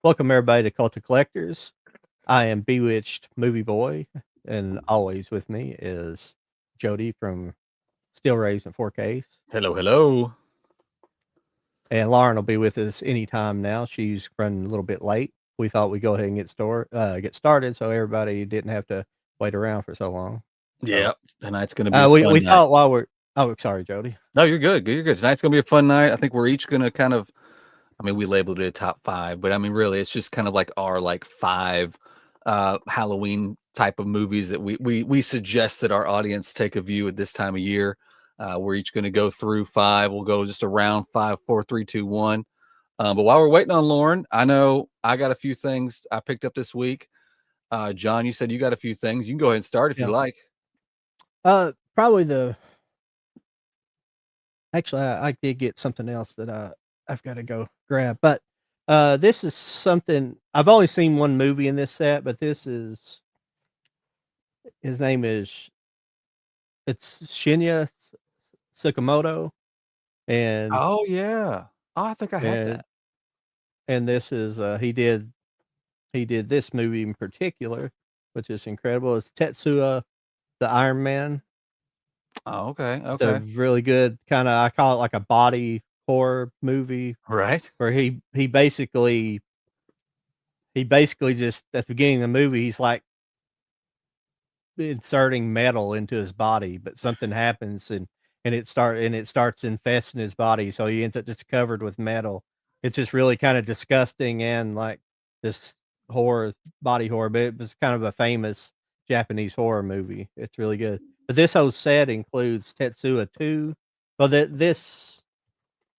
Welcome everybody to Cult of Collectors. I am Bewitched Movie Boy, and always with me is Jody from Steel Rays and 4Ks. Hello, hello. And Lauren will be with us anytime now. She's running a little bit late. We thought we'd go ahead and get started so everybody didn't have to wait around for so long. Yeah, So tonight's going to be a we fun night. thought while we're sorry, Jody. No, you're good. You're good. Tonight's going to be a fun night. I think we're each going to kind of, we labeled it a top five, but really, it's just kind of like our five Halloween type of movies that we suggest that our audience take a view at this time of year. We're each going to go through five. We'll go just around 5, 4, 3, 2, 1. But while we're waiting on Lauren, I know I got a few things I picked up this week. John, you said you got a few things. You can go ahead and start if you like. Probably I did get something else that I've got to go grab, but this is something I've only seen one movie in this set, but this is his name is it's Shinya Tsukamoto, and Oh yeah. Oh, I think I have and that. and this is he did this movie in particular, which is incredible. It's Tetsuya the Iron Man. Oh, okay. It's a Okay. really good kind of, I call it like a body horror movie Right. where he basically just at the beginning of the movie he's like inserting metal into his body, but something happens and it starts infesting his body, so he ends up just covered with metal. It's just really kind of disgusting and like this horror, body horror, but it was kind of a famous Japanese horror movie. It's really good. But this whole set includes Tetsuya 2. Well, this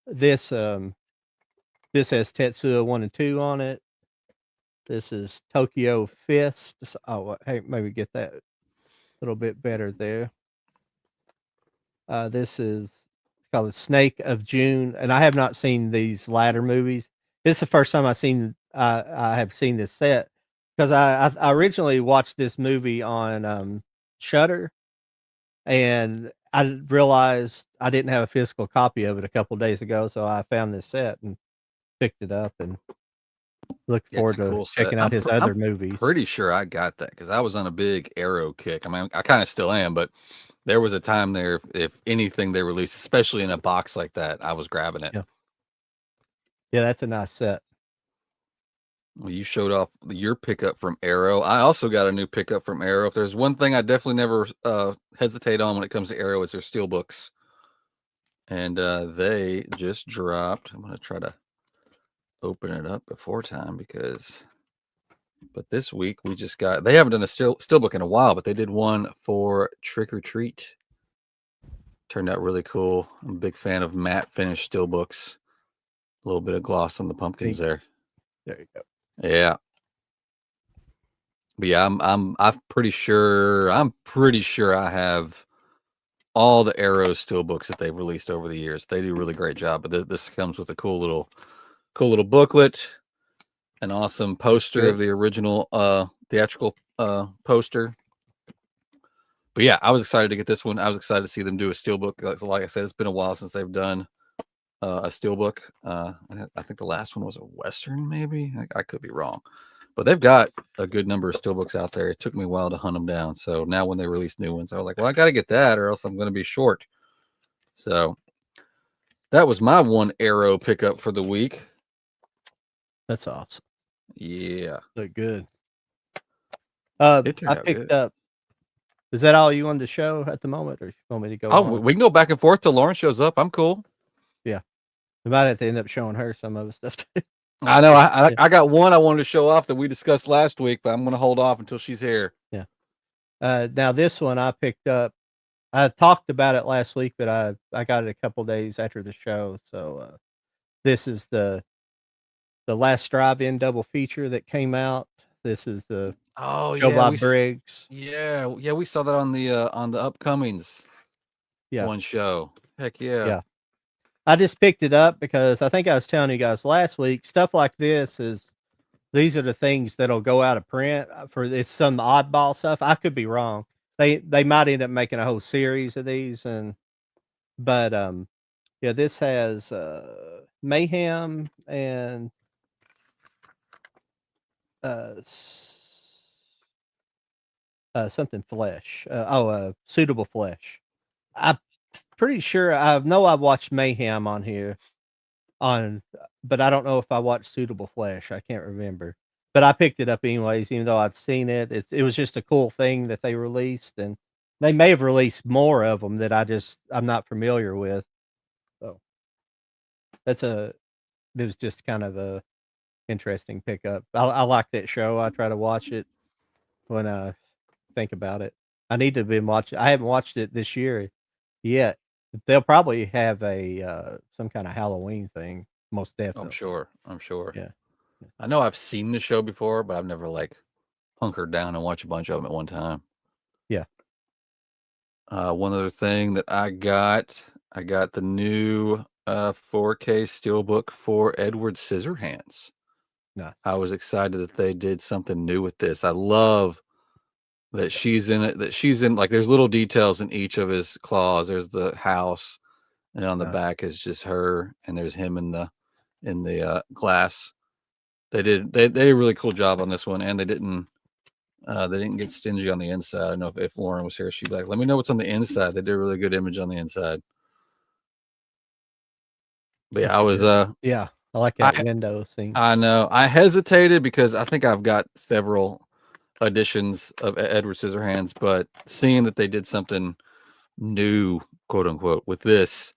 this has Tetsuya 1 and 2 on it. This is Tokyo Fist. Oh, hey, maybe get that a little bit better there. This is called The Snake of June, and I have not seen these latter movies. This is the first time I have seen this set because I originally watched this movie on Shutter, and I realized I didn't have a physical copy of it a couple days ago, so I found this set and picked it up and look Yeah, it's forward a to cool set. checking out his I'm other movies. pretty sure I got that because I was on a big Arrow kick. I kind of still am, but there was a time there if anything they released, especially in a box like that, I was grabbing it. Yeah, yeah, that's a nice set. Well, you showed off your pickup from Arrow. I also got a new pickup from Arrow. If there's one thing I definitely never hesitate on when it comes to Arrow, is their steel books. And they just dropped. I'm going to try to open it up before time but this week we just got, they haven't done a steelbook in a while, but they did one for Trick or Treat. Turned out really cool. I'm a big fan of matte finish steelbooks. A little bit of gloss on the pumpkins there. There you go. Yeah. But yeah, I'm pretty sure I have all the Arrow steelbooks that they've released over the years. They do a really great job. But this comes with a cool little booklet, an awesome poster of the original theatrical poster. But yeah, I was excited to get this one. I was excited to see them do a steelbook. Like I said, it's been a while since they've done a steelbook. I think the last one was a Western, maybe. I could be wrong. But they've got a good number of steelbooks out there. It took me a while to hunt them down. So now when they release new ones, I was like, well, I got to get that or else I'm going to be short. So that was my one Arrow pickup for the week. That's awesome. Yeah. Look good. I I picked up. Is that all you wanted to show at the moment, or you want me to go on? We can go back and forth till Lauren shows up. I'm cool. Yeah, we might have to end up showing her some of the stuff too. I know. I got one I wanted to show off that we discussed last week, but I'm going to hold off until she's here. Yeah. Now this one I picked up. I talked about it last week, but I got it a couple days after the show. So this is the last drive-in double feature that came out. This is the Joe Bob Briggs. Yeah, we saw that on the upcomings. Yeah. One show. Heck yeah. Yeah. I just picked it up because I think I was telling you guys last week, stuff like these are the things that'll go out of print for it's some oddball stuff. I could be wrong. They might end up making a whole series of these but yeah, this has Mayhem and s something flesh. Suitable flesh. I'm pretty sure I know I watched Mayhem on here but I don't know if I watched Suitable Flesh. I can't remember. But I picked it up anyways, even though I'd seen it. It was just a cool thing that they released, and they may have released more of them that I'm not familiar with. So that's a it was just kind of a interesting pickup. I like that show. I try to watch it when I think about it. I need to been watching. I haven't watched it this year yet. They'll probably have some kind of Halloween thing, most I'm definitely. sure. I'm sure. Yeah. I know I've seen the show before, but I've never like hunkered down and watched a bunch of them at one time. Yeah. One other thing that I got the new 4K steelbook for Edward Scissorhands. Nice. I was excited that they did something new with this. I love that she's in it. That she's in like there's little details in each of his claws. There's the house, and on the Nice. back is just her, and there's him in the glass. They did a really cool job on this one, and they didn't get stingy on the inside. I don't know if Lauren was here, she'd be like, let me know what's on the inside. They did a really good image on the inside. But yeah, That's I was good. Yeah. I like that I window scene. I know I hesitated because I think I've got several editions of Edward Scissorhands, but seeing that they did something new, quote unquote, with this,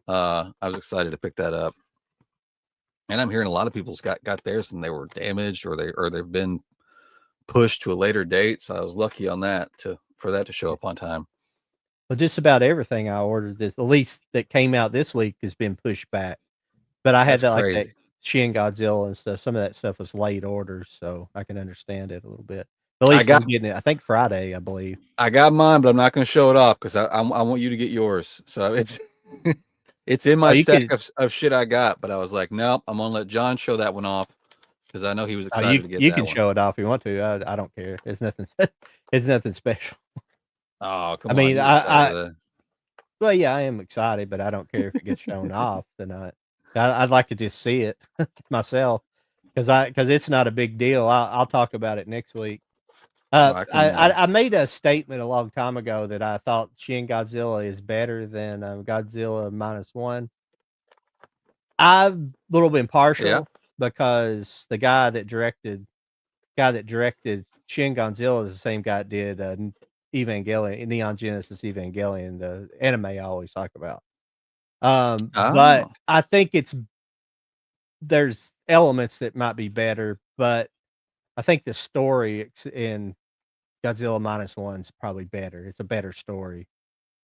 I was excited to pick that up. And I'm hearing a lot of people's got theirs and they were damaged or they've been pushed to a later date. So I was lucky on that for that to show up on time. Well, just about everything I ordered at least that came out this week has been pushed back. But I had That's that crazy. Shin Godzilla and stuff. Some of that stuff was late orders, so I can understand it a little bit. But at I least got I'm getting it, I think Friday, I believe. I got mine, but I'm not going to show it off because I want you to get yours. So it's it's in Oh, my you stack could of shit I got. But I was like, nope, I'm gonna let John show that one off because I know he was excited to get you that can one. show it off if you want to. I don't care. It's nothing it's nothing special. Oh, I come on, mean, you were excited for that. well, yeah, I am excited, but I don't care if it gets shown off tonight. I'd like to just see it myself because it's not a big deal. I'll talk about it next week. Well, I can. I made a statement a long time ago that I thought Shin Godzilla is better than Godzilla -1. I've a little been Yeah. partial because the guy that directed Shin Godzilla is the same guy that did Evangelion, Neon Genesis Evangelion, the anime I always talk about. But Oh, I think there's elements that might be better, but I think the story in Godzilla -1's probably better. It's a better story.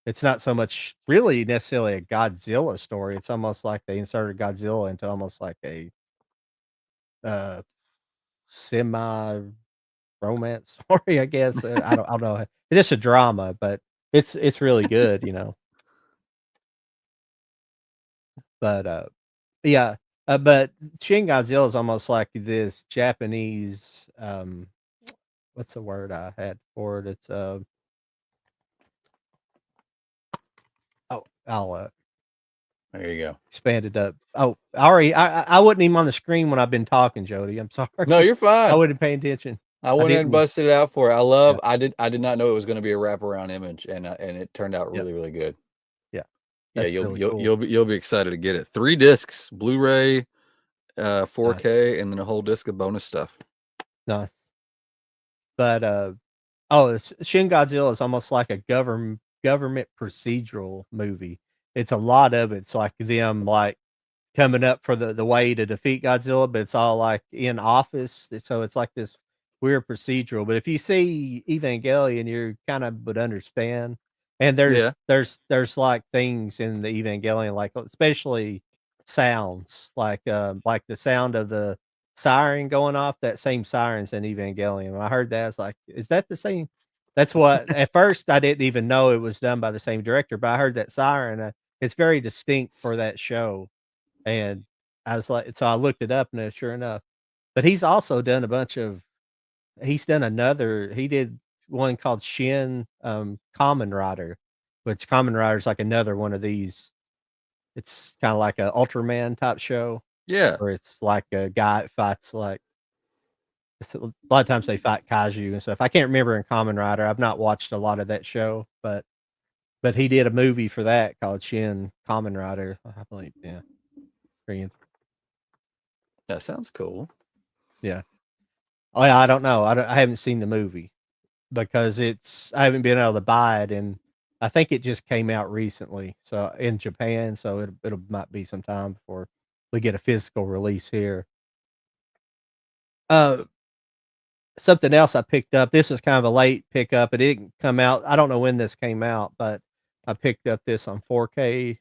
It's not so much really necessarily a Godzilla story. It's almost like they inserted Godzilla into almost like a uh, semi romance story, I guess. I don't know. It is a drama, but it's really good, you know. But yeah, but Shin Godzilla is almost like this Japanese. What's the word I had for it? It's I'll there you go. expand it up. Oh, I wasn't even on the screen when I've been talking, Jody. I'm sorry. No, you're I fine. wasn't paying attention. I I went ahead and didn't. busted it out for it. Yeah, I did not know it was going to be a wraparound image, and it turned out yeah, really really good. yeah. Yeah, That's really cool. you'll be excited to get it. 3 discs, Blu-ray, Nice, 4K, and then a whole disc of bonus stuff. nice. But Shin Godzilla is almost like a government procedural movie. It's a lot of it's like them like coming up for the way to defeat Godzilla, but it's all like in office. So it's like this weird procedural. But if you see Evangelion, you kind of would understand. And Yeah, there's like things in the Evangelion, like especially sounds, like the sound of the siren going off. That same sirens in Evangelion. When I heard that, I was like, is that the same? That's what at first I didn't even know it was done by the same director, but I heard that siren. It's very distinct for that show and I was like so I looked it up and sure enough. But he's done another he did one called Shin, Kamen Rider, which Kamen Rider is like another one of these it's kinda like a Ultraman type show yeah. where it's like a guy that fights like a lot of times they fight kaiju and stuff. I can't remember in Kamen Rider. I've not watched a lot of that show, but he did a movie for that called Shin Kamen Rider, I believe. Yeah, Korean. That sounds cool. Yeah. Oh yeah, I don't know. I haven't seen the movie because I haven't been able to buy it, and I think it just came out recently. So in Japan, so it'll might be some time before we get a physical release here. Uh, Something else I picked up. This was kind of a late pickup. It didn't come out. I don't know when this came out, but I picked up this on 4K.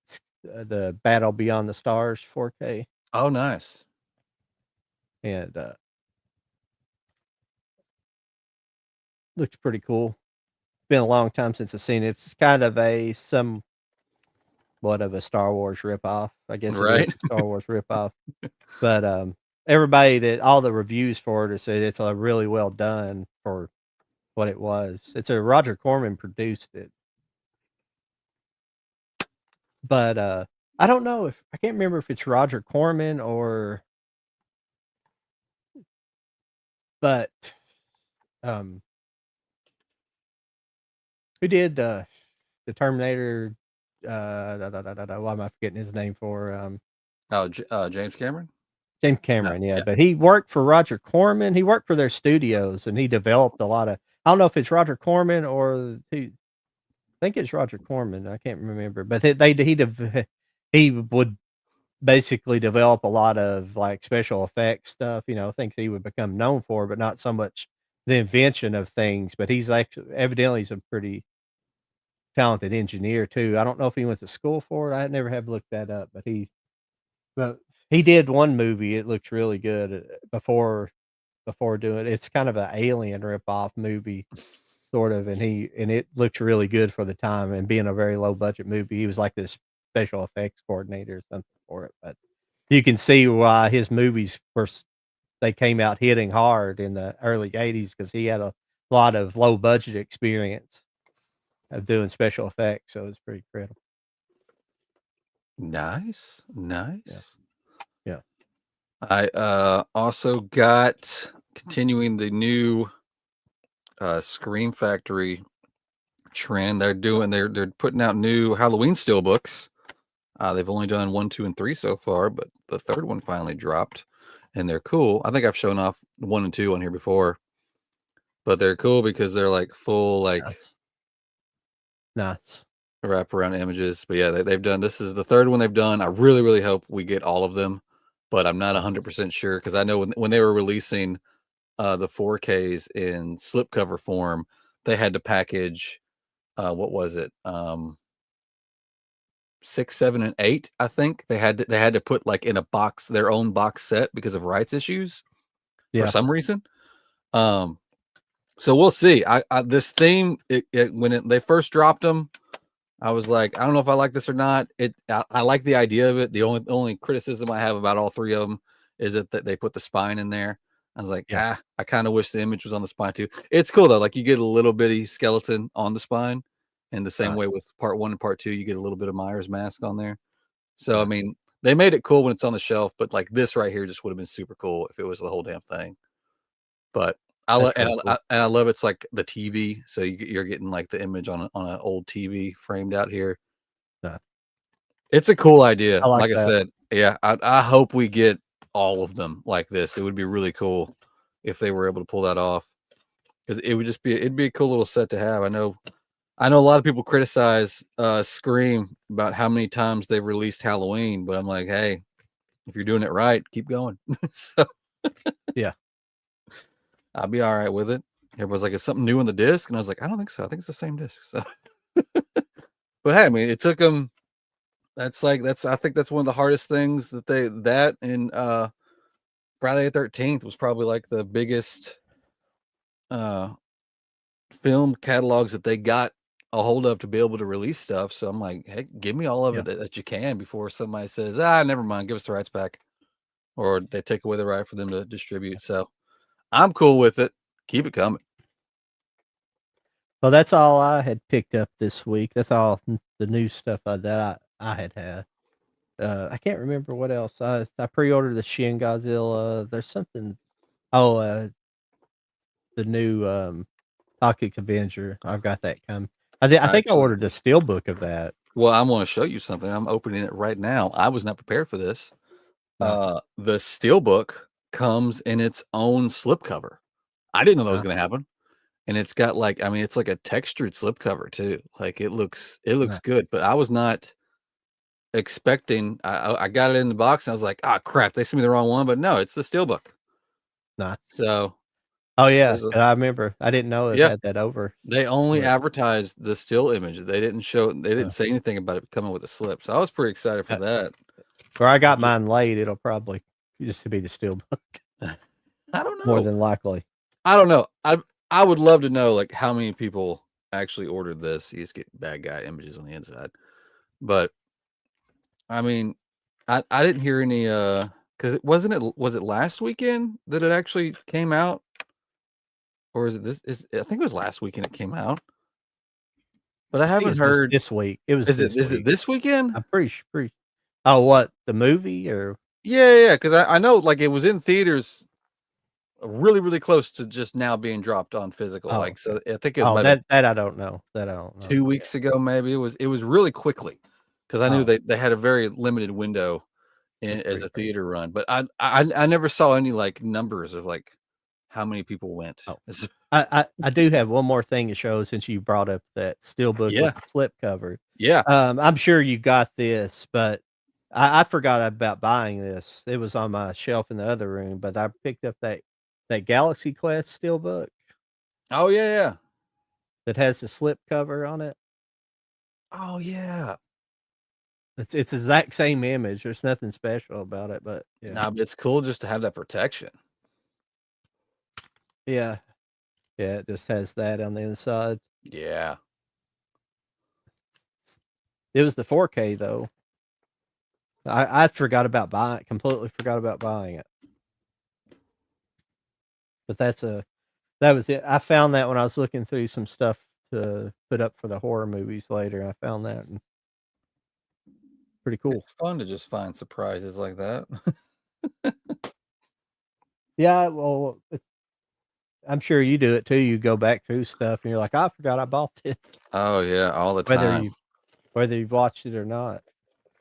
It's, the Battle Beyond the Stars 4K, Oh, nice. and looks pretty cool. Been a long time since I've seen it. It's kind of a somewhat of a Star Wars ripoff. I guess it is Right? a Star Wars ripoff. But all the reviews for it have said it's a really well done for what it was. It's a Roger Corman produced it. But I don't know if I can't remember if it's Roger Corman or but um who did the Terminator why am I forgetting his name for Oh, James Cameron? James No. Cameron, yeah, Yeah. but he worked for Roger Corman. He worked for their studios and he developed a lot of I don't know if it's Roger Corman or I think it's Roger Corman. I can't remember, but he would basically develop a lot of like special effects stuff, things he would become known for, but not so much the invention of things. But he's actually evidently he's a pretty talented engineer too. I don't know if he went to school for it. I never have looked that up, but he did one movie. It looks really good before doing it's kind of an alien ripoff movie sort of, and it looked really good for the time and being a very low budget movie. He was like this special effects coordinator or something for it, but you can see why his movies they came out hitting hard in the early '80s because he had a lot of low budget experience of doing special effects, so it's pretty credible. Nice. Yeah, Nice. yeah. I also got continuing the new Scream Factory trend. They're putting out new Halloween steelbooks. They've only done 1, 2, and 3 so far, but the third one finally dropped, and they're cool. I think I've shown off 1 and 2 on here before, but they're cool because they're like full like Nice. Nice. wraparound images. But yeah, they've done. This is the third one they've done. I really, really hope we get all of them, but I'm not Nice. 100% sure because I know when they were releasing the 4Ks in slipcover form, they had to package what was it? 6, 7, and 8. I think they had to put like in a box their own box set because of rights issues for Yeah. some reason. Um, so we'll see. This theme they first dropped them, I was like, I don't know if I like this or not. I like the idea of it. The only criticism I have about all three of them is that they put the spine in there. I was like, Yeah. I kind of wish the image was on the spine too. It's cool though. Like you get a little bitty skeleton on the spine, and the same way Nice. with part 1 and part 2, you get a little bit of Myers mask on there. So I Nice. mean, they made it cool when it's on the shelf, but like this right here just would have been super cool if it was the whole damn thing. But That's really cool. I love it's like the TV, so you're getting like the image on an old TV framed out here. Nice. It's a cool idea. I like Like I that. said, yeah, I hope we get all of them like this. It would be really cool if they were able to pull that off because it'd be a cool little set to have. I know a lot of people criticize Scream about how many times they've released Halloween, but I'm like, hey, if you're doing it right, keep going. So Yeah. I'll be all right with it. Everybody's like, is something new on the disc? And I was like, I don't think so. I think it's the same disc. So, but hey, I mean, it took them. I think that's one of the hardest things that and Friday the 13th was probably like the biggest uh film catalogs that they got a hold of to be able to release stuff. So I'm like, hey, give me all of Yeah. it that you can before somebody says, never mind, give us the rights back, or they take away the right for them to distribute. So I'm cool with it. Keep it coming. Well, that's all I had picked up this week. That's all the new stuff that I had had. I can't remember what else. I pre-ordered the Shin Godzilla. There's something. Oh, the new Toxic Avenger. I've got that coming. I think I Actually, ordered the steelbook of that. well, I want to show you something. I'm opening it right now. I was not prepared for this. Nice, The steelbook comes in its own slipcover. I didn't know that was nice, going to happen. And it's got like, I mean, it's like a textured slipcover too. Like it looks nice, good, but I was not expecting. I got it in the box and I was like, ah, crap, they sent me the wrong one. But no, it's the steelbook. nice. So Oh yeah, there's a, I remember. I didn't know it yeah, had that over. they only But advertised the still image. They didn't show. They uh, didn't say anything about it coming with a slip. So I was pretty excited for uh, that. where I got Ju- mine late, it'll probably just be the steelbook I don't more know. than likely. I don't know. I would love to know like how many people actually ordered this. You just get bad guy images on the inside. But I mean, I didn't hear any because was it last weekend that it actually came out? Or is it this is I think it was last weekend it came out. But I I think haven't it's heard this week. It was is it this is it week. this weekend? I'm pretty. Oh, what the movie or Yeah, because I know like it was in theaters really, really close to just now being dropped on physical. oh Like so I think it oh might have that I don't know. That I don't know. 2 weeks ago, maybe. It was really quickly because I knew Oh, they had a very limited window that's as pretty a cool. theater run. But I never saw any like numbers of like how many people went. Oh, I do have one more thing to show since you brought up that steelbook Yeah, with the slip cover. yeah. I'm sure you got this, but I forgot about buying this. It was on my shelf in the other room, but I picked up that Galaxy Quest steelbook Oh yeah, yeah. that has the slip cover on it. Oh yeah. It's the exact same image. There's nothing special about it, but yeah. Nah, but it's cool just to have that protection. Yeah. Yeah, it just has that on the inside. Yeah. It was the 4K though. I forgot about buying it, completely forgot about buying it. But that was it. I found that when I was looking through some stuff to put up for the horror movies later. I found that and pretty cool. It's fun to just find surprises like that. Yeah, well, I'm sure you do it too. You go back through stuff and you're like, I forgot I bought this, Oh yeah, all the whether time. you whether you've watched it or not.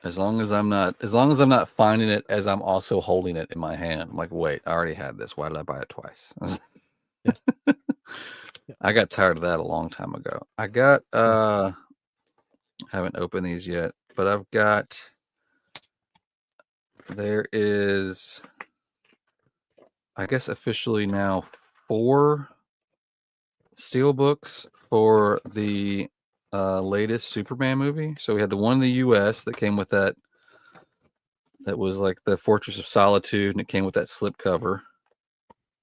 As long as I'm not finding it as I'm also holding it in my hand. I'm like, wait, I already had this. Why did I buy it twice? Yeah, yeah, I got tired of that a long time ago. I got yeah. haven't opened these yet, but I've got there is I guess officially now 4 steelbooks for the latest Superman movie. So we had the one in the US that came with that was like the Fortress of Solitude and it came with that slip cover.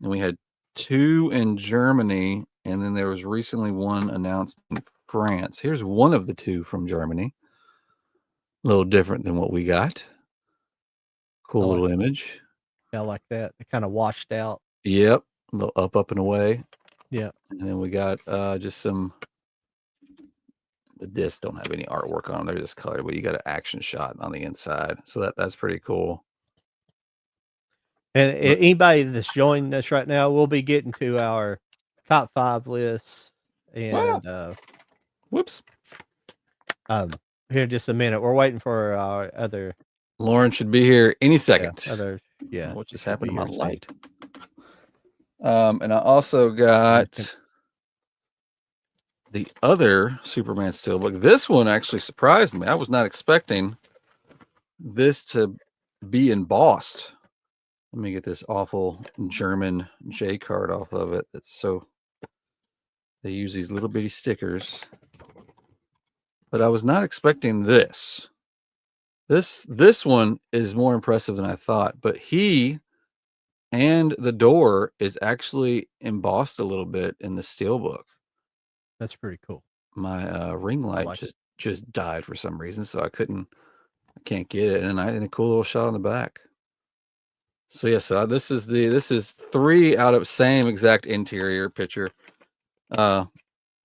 And we had 2 in Germany and then there was recently one announced in France. Here's one of the 2 from Germany. A little different than what we got. I Cool like little image. I like that. It kind of washed out. Yep. A little up and away. Yeah. And then we got just some the discs don't have any artwork on them. They're just colored, but you got an action shot on the inside. So that's pretty cool. And But anybody that's joining us right now, we'll be getting to our top 5 lists wow. and Whoops. um here in just a minute. We're waiting for our other Lauren should be here any second. It What just should happened be to my here soon. light? And I also got the other Superman steelbook. This one actually surprised me. I was not expecting this to be embossed. Let me get this awful German J card off of it. It's so they use these little bitty stickers. But I was not expecting this. This one is more impressive than I thought, but he and the door is actually embossed a little bit in the steelbook. That's pretty cool. My ring I light like it. just died for some reason, so I can't get it. And a cool little shot on the back. So yeah, so this is 3 out of same exact interior picture. So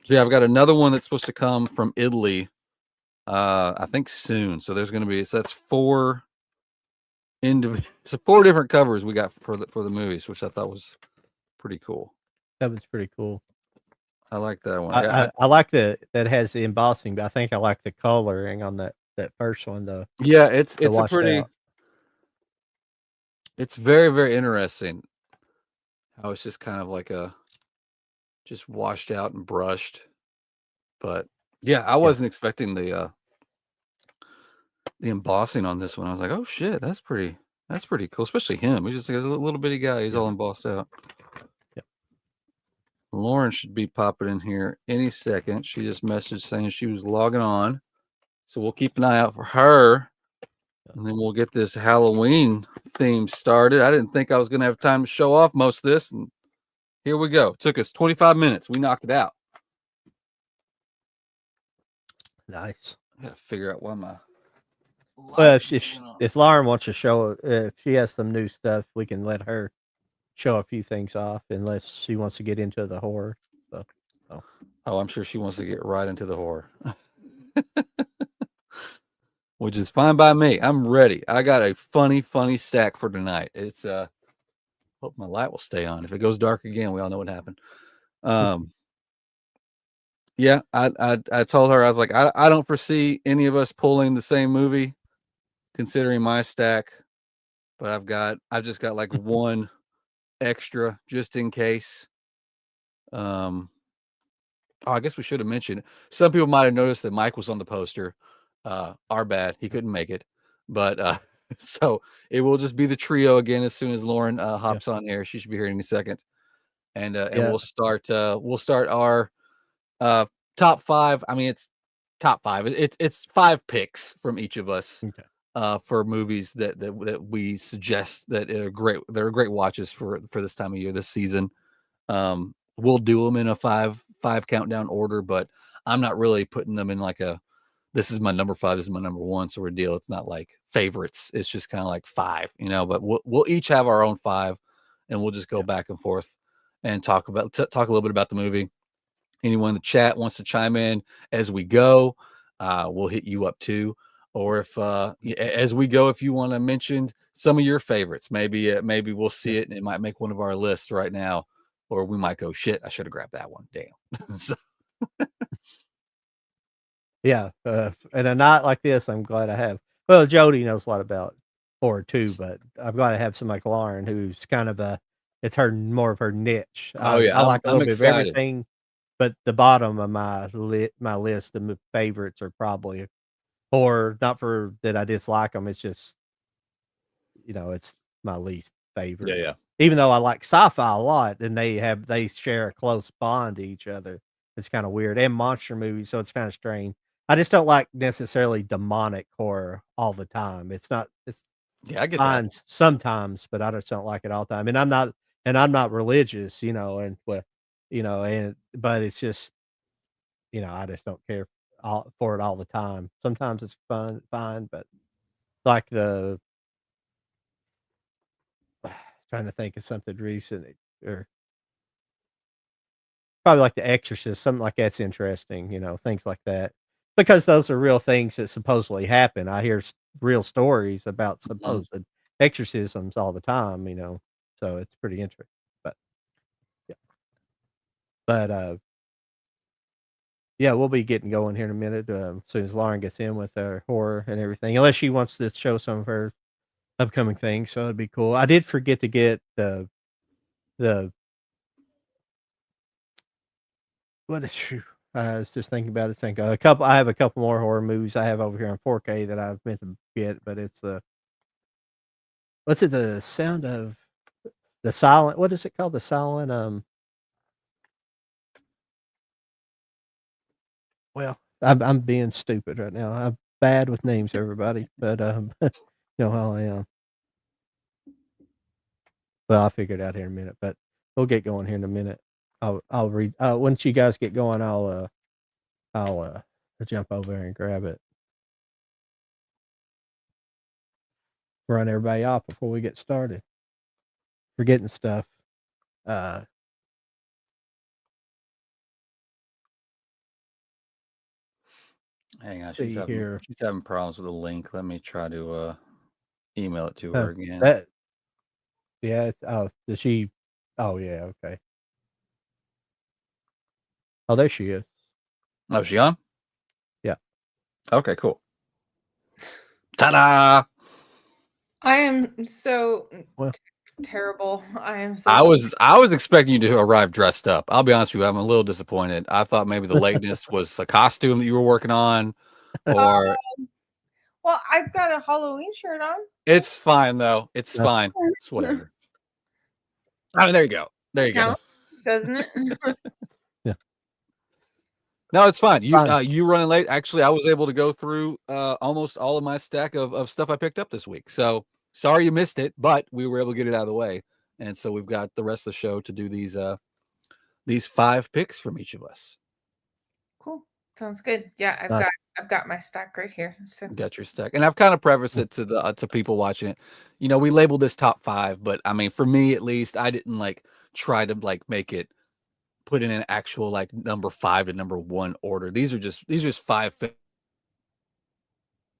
yeah, I've got another one that's supposed to come from Italy I think soon. So there's going to be that's four so 4 different covers we got for the movies, which I thought was pretty cool. That was pretty cool. I like that one. I like that has the embossing, but I think I like the coloring on that first one, yeah, it's a washed pretty. out. It's very, very interesting how it's just kind of like just washed out and brushed. But yeah, I wasn't expecting the embossing on this one. I was like, oh shit, that's pretty cool. Especially him. He's just like a little bitty guy. He's all embossed out. Yeah. Lauren should be popping in here any second. She just messaged saying she was logging on. So we'll keep an eye out for her. And then we'll get this Halloween theme started. I didn't think I was going to have time to show off most of this. And here we go. It took us 25 minutes. We knocked it out. Nice. I got to figure out why my. Well, if Lauren wants to show, if she has some new stuff, we can let her show a few things off, unless she wants to get into the horror stuff. Oh, I'm sure she wants to get right into the horror. Which is fine by me. I'm ready. I got a funny stack for tonight. It's hope my light will stay on. If it goes dark again, we all know what happened. Yeah, I told her, I was like, I don't foresee any of us pulling the same movie, considering my stack. But I've just got like one extra just in case. Oh, I guess we should have mentioned. Some people might have noticed that Mike was on the poster. Our bad, he couldn't make it. But so it will just be the trio again as soon as Lauren hops on here. She should be here in a second, and we'll start our top 5. I mean, it's top 5. It's 5 picks from each of us for movies that we suggest that are great. They're great watches for this time of year, this season. We'll do them in a 5 countdown order, but I'm not really putting them in like a this is my number 5, this is my number 1 sort of deal. It's not like favorites. It's just kind of like 5, but we'll each have our own 5, and we'll just go back and forth and talk a little bit about the movie. Anyone in the chat wants to chime in as we go, we'll hit you up too. Or if as we go, if you want to mention some of your favorites, maybe we'll see it and it might make one of our lists right now. Or we might go, shit, I should have grabbed that one. Damn. So. Yeah, and a night like this, I'm glad I have. Well, Jody knows a lot about horror too, but I'm glad to have somebody like Lauren, who's kind of it's more of her niche. Oh yeah, I like a I'm little bit of excited. everything, but the bottom of my list of favorites are probably horror. Not for that I dislike them. It's just it's my least favorite. Yeah. Even though I like sci-fi a lot, and they share a close bond to each other. It's kind of weird, and monster movies, so it's kind of strange. I just don't like necessarily demonic horror all the time. It's I get fine that sometimes, but I just don't like it all the time. And I'm not religious, and but it's just I just don't care for it all the time. Sometimes it's fine, but like trying to think of something recent or probably like The Exorcist, something like that's interesting, things like that. Because those are real things that supposedly happen. I hear real stories about supposed exorcisms all the time, so it's pretty interesting. But yeah, but yeah, we'll be getting going here in a minute as soon as Lauren gets in with her horror and everything. Unless she wants to show some of her upcoming things, so it'd be cool. I did forget to get the what is true. I was just thinking about it. Think a couple. I have a couple more horror movies I have over here on 4K that I've meant to get, but it's what's it? The sound of the silent. What is it called? The silent. Well, I'm being stupid right now. I'm bad with names, everybody. But you know how I am. Well, I'll figure it out here in a minute. But we'll get going here in a minute. I'll read. Once you guys get going, I'll jump over there and grab it. Run everybody off before we get started. Forgetting stuff. Uh, Hang on, See here. she's having problems with the link. Let me try to email it to Uh, her again. that yeah. Oh, did she? Oh yeah. Okay. Oh, there she is. Oh, is she on? Yeah. Okay, cool. Ta-da! I am so Well, terrible. I am so sorry. I was expecting you to arrive dressed up. I'll be honest with you, I'm a little disappointed. I thought maybe the lateness was a costume that you were working on, or Well, I've got a Halloween shirt on. it's fine though. It's No. fine. It's whatever. Oh, there you go. There you go. Counts, doesn't it? yeah. No, it's fine. Fine. You running late. Actually, I was able to go through almost all of my stack of stuff I picked up this week. So sorry you missed it, but we were able to get it out of the way. And so we've got the rest of the show to do these 5 picks from each of us. Cool. Sounds good. Yeah, I've got my stack right here. So Got your stack, and I've kind of prefaced it to the to people watching it. You know, we labeled this top 5, but I mean, for me at least, I didn't like try to like make it put in an actual like number 5 to number 1 order. These are just 5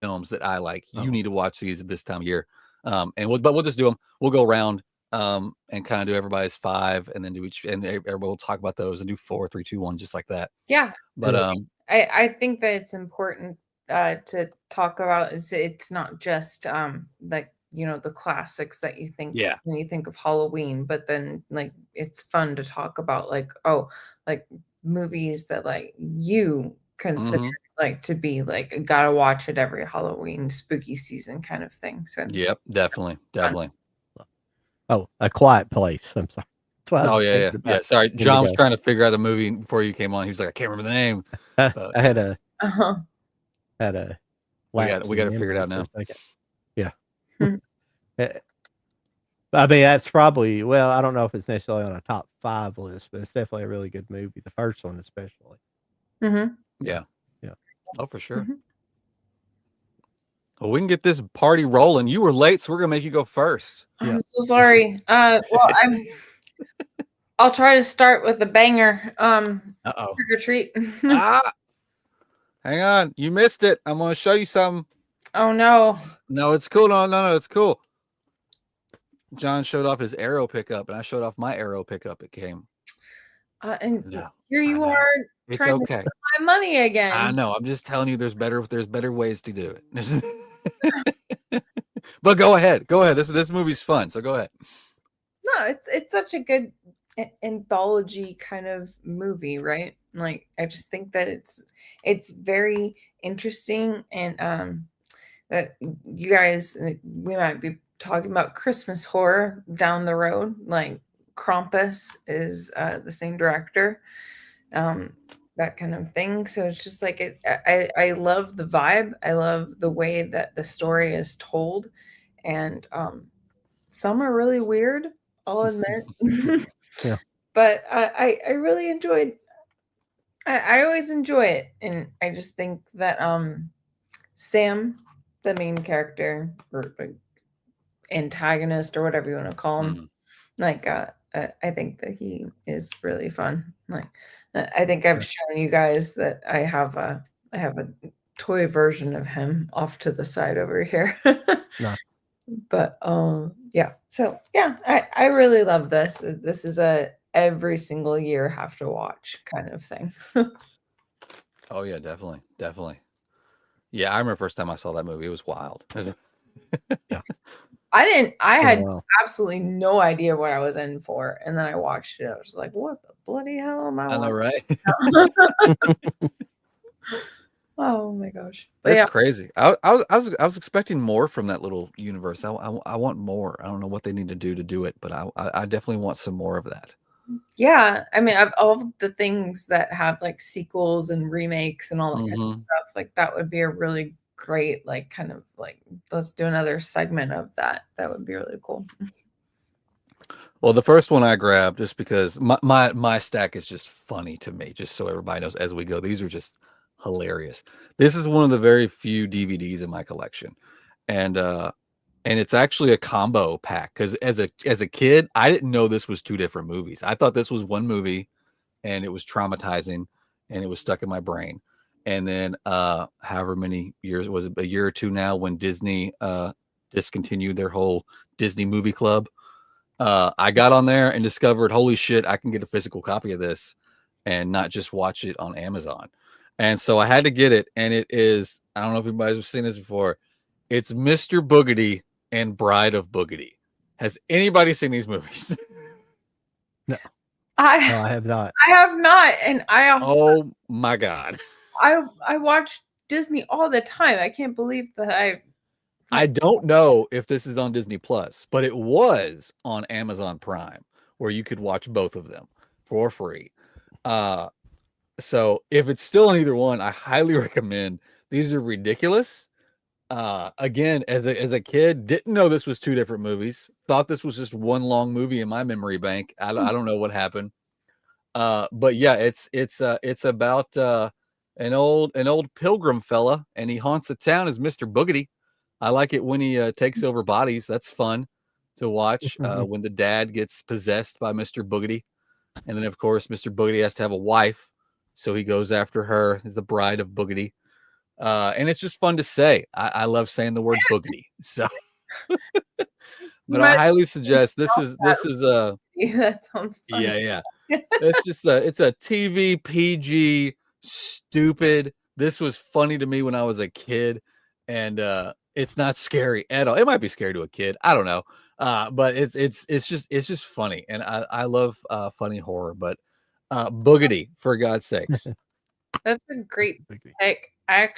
films that I like. You need to watch these at this time of year. And we'll just do them. We'll go around and kind of do everybody's 5, and then do each, and everybody will talk about those and do 4, 3, 2, 1, just like that. yeah. But I think that it's important to talk about. It's not just like, you know, the classics that you think when you think of Halloween, but then like it's fun to talk about like, oh, like movies that like you consider like to be like gotta watch it every Halloween spooky season kind of thing. So yep, definitely. Oh, A Quiet Place. I'm sorry. That's what I was thinking about. Yeah. Sorry, John was trying to figure out the movie before you came on. He was like, I can't remember the name. But I had a we got to figure it out now. Yeah. I mean, that's probably, well, I don't know if it's necessarily on a top 5 list, but it's definitely a really good movie. The first one, especially. Yeah. Oh, for sure. Mm-hmm. Well, we can get this party rolling. You were late, so we're gonna make you go first. I'm so sorry. Well, I'll try to start with a banger. Trick or treat. Hang on, you missed it. I'm gonna show you something. Oh no. No, it's cool. No, it's cool. John showed off his arrow pickup, and I showed off my arrow pickup. It came. Here you are. It's trying okay. to steal my money again. I know. I'm just telling you, there's better ways to do it. But go ahead. This movie's fun, so go ahead. No, it's such a good anthology kind of movie, right? Like I just think that it's very interesting, and that you guys, we might be talking about Christmas horror down the road. Like Krampus is the same director, that kind of thing. So it's just like I love the vibe. I love the way that the story is told, and some are really weird, I'll admit. Yeah. But I really enjoyed. I always enjoy it, and I just think that Sam, the main character or like antagonist or whatever you want to call him, like I think that he is really fun. Like I think I've shown you guys that I have a toy version of him off to the side over here. Nice. But yeah, so yeah, I really love this. This is a every single year have to watch kind of thing. Oh yeah, definitely. Yeah, I remember first time I saw that movie. It was wild. Yeah. I had absolutely no idea what I was in for, and then I watched it. I was like, "What the bloody hell am I?" I know, right? Oh my gosh, That's crazy. I was expecting more from that little universe. I want more. I don't know what they need to do it, but I definitely want some more of that. Yeah, I mean, of all the things that have like sequels and remakes and all that kind of stuff, like that would be a really great, like kind of like let's do another segment of that. That would be really cool. Well, the first one I grabbed just because my stack is just funny to me, just so everybody knows as we go. These are just hilarious. This is one of the very few DVDs in my collection. And it's actually a combo pack because as a kid, I didn't know this was 2 different movies. I thought this was one movie and it was traumatizing and it was stuck in my brain. And then however many years, was it a year or two now, when Disney discontinued their whole Disney movie club, I got on there and discovered, holy shit, I can get a physical copy of this and not just watch it on Amazon. And so I had to get it, and it is, I don't know if anybody's seen this before, it's Mr. Boogedy and Bride of Boogedy. Has anybody seen these movies? No, I I have not. I have not, and I also Oh my God. I watch Disney all the time. I can't believe that I don't know if this is on Disney Plus, but it was on Amazon Prime, where you could watch both of them for free. So if it's still on either one, I highly recommend. These are ridiculous. Again, as a kid, didn't know this was two different movies. Thought this was just one long movie in my memory bank. I don't know what happened. But yeah, it's about an old pilgrim fella, and he haunts a town as Mr. Boogedy. I like it when he takes over bodies. That's fun to watch. When the dad gets possessed by Mr. Boogedy, and then of course Mr. Boogedy has to have a wife, so he goes after her as the bride of Boogedy. And it's just fun to say. I love saying the word boogedy. So, but I highly suggest this is that sounds fun. yeah. It's just it's a TV PG stupid. This was funny to me when I was a kid, and it's not scary at all. It might be scary to a kid. I don't know. But it's just funny, and I love funny horror. But boogedy, for God's sakes. That's a great pick. I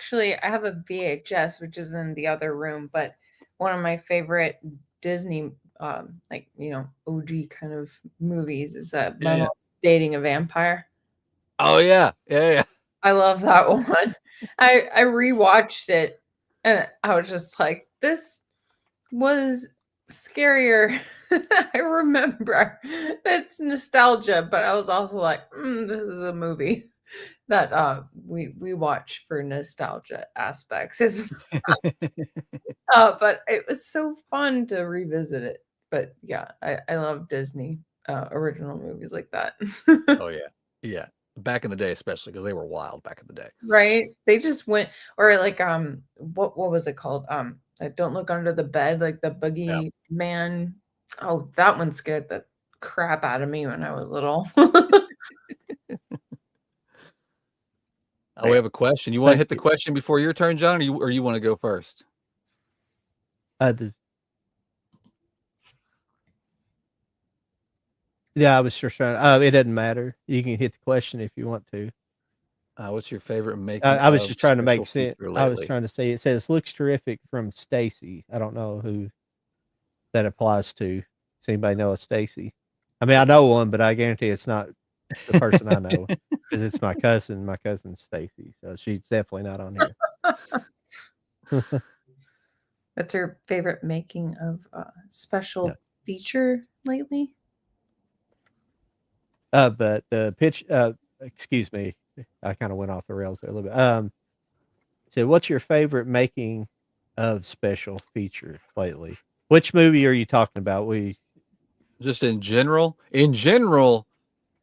have a VHS, which is in the other room, but one of my favorite Disney, OG kind of movies is My Mom's Dating a Vampire. Oh yeah. I love that one. I rewatched it, and I was just like, this was scarier than I remember. It's nostalgia, but I was also like, this is a movie that we watch for nostalgia aspects. It's but it was so fun to revisit it. But yeah, I love Disney original movies like that. Oh yeah. Back in the day, especially, because they were wild back in the day. Right? They just went, or like what was it called? Don't Look Under the Bed, like the Boogie Man. Oh, that one scared the crap out of me when I was little. We have a question. You want to hit the question before your turn, John, or you want to go first? Yeah, I was just trying. It doesn't matter. You can hit the question if you want to. What's your favorite making? I was just trying to make sense. Lately? I was trying to say, it says looks terrific from Stacy. I don't know who that applies to. Does anybody know a Stacy? I mean, I know one, but I guarantee it's not the person I know, because it's my cousin. My cousin Stacy, so she's definitely not on here. What's her favorite making of special feature lately? But the pitch. Excuse me, I kind of went off the rails there a little bit. So, what's your favorite making of special feature lately? Which movie are you talking about? Just in general. In general,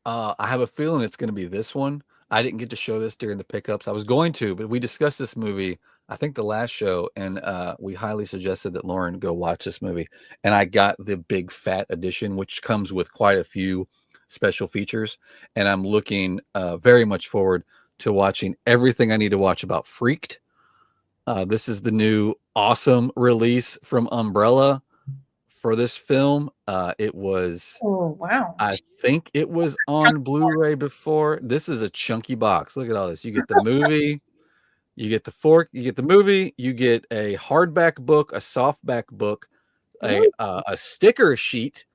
I have a feeling it's going to be this one. I didn't get to show this during the pickups. I was going to, but we discussed this movie, I think the last show, and we highly suggested that Lauren go watch this movie. And I got the big fat edition, which comes with quite a few special features. And I'm looking very much forward to watching everything I need to watch about Freaked. This is the new awesome release from Umbrella for this film. It was, I think it was on Blu-ray before. This is a chunky box. Look at all this. You get the movie, you get the fork, you get the movie, you get a hardback book, a softback book, a sticker sheet,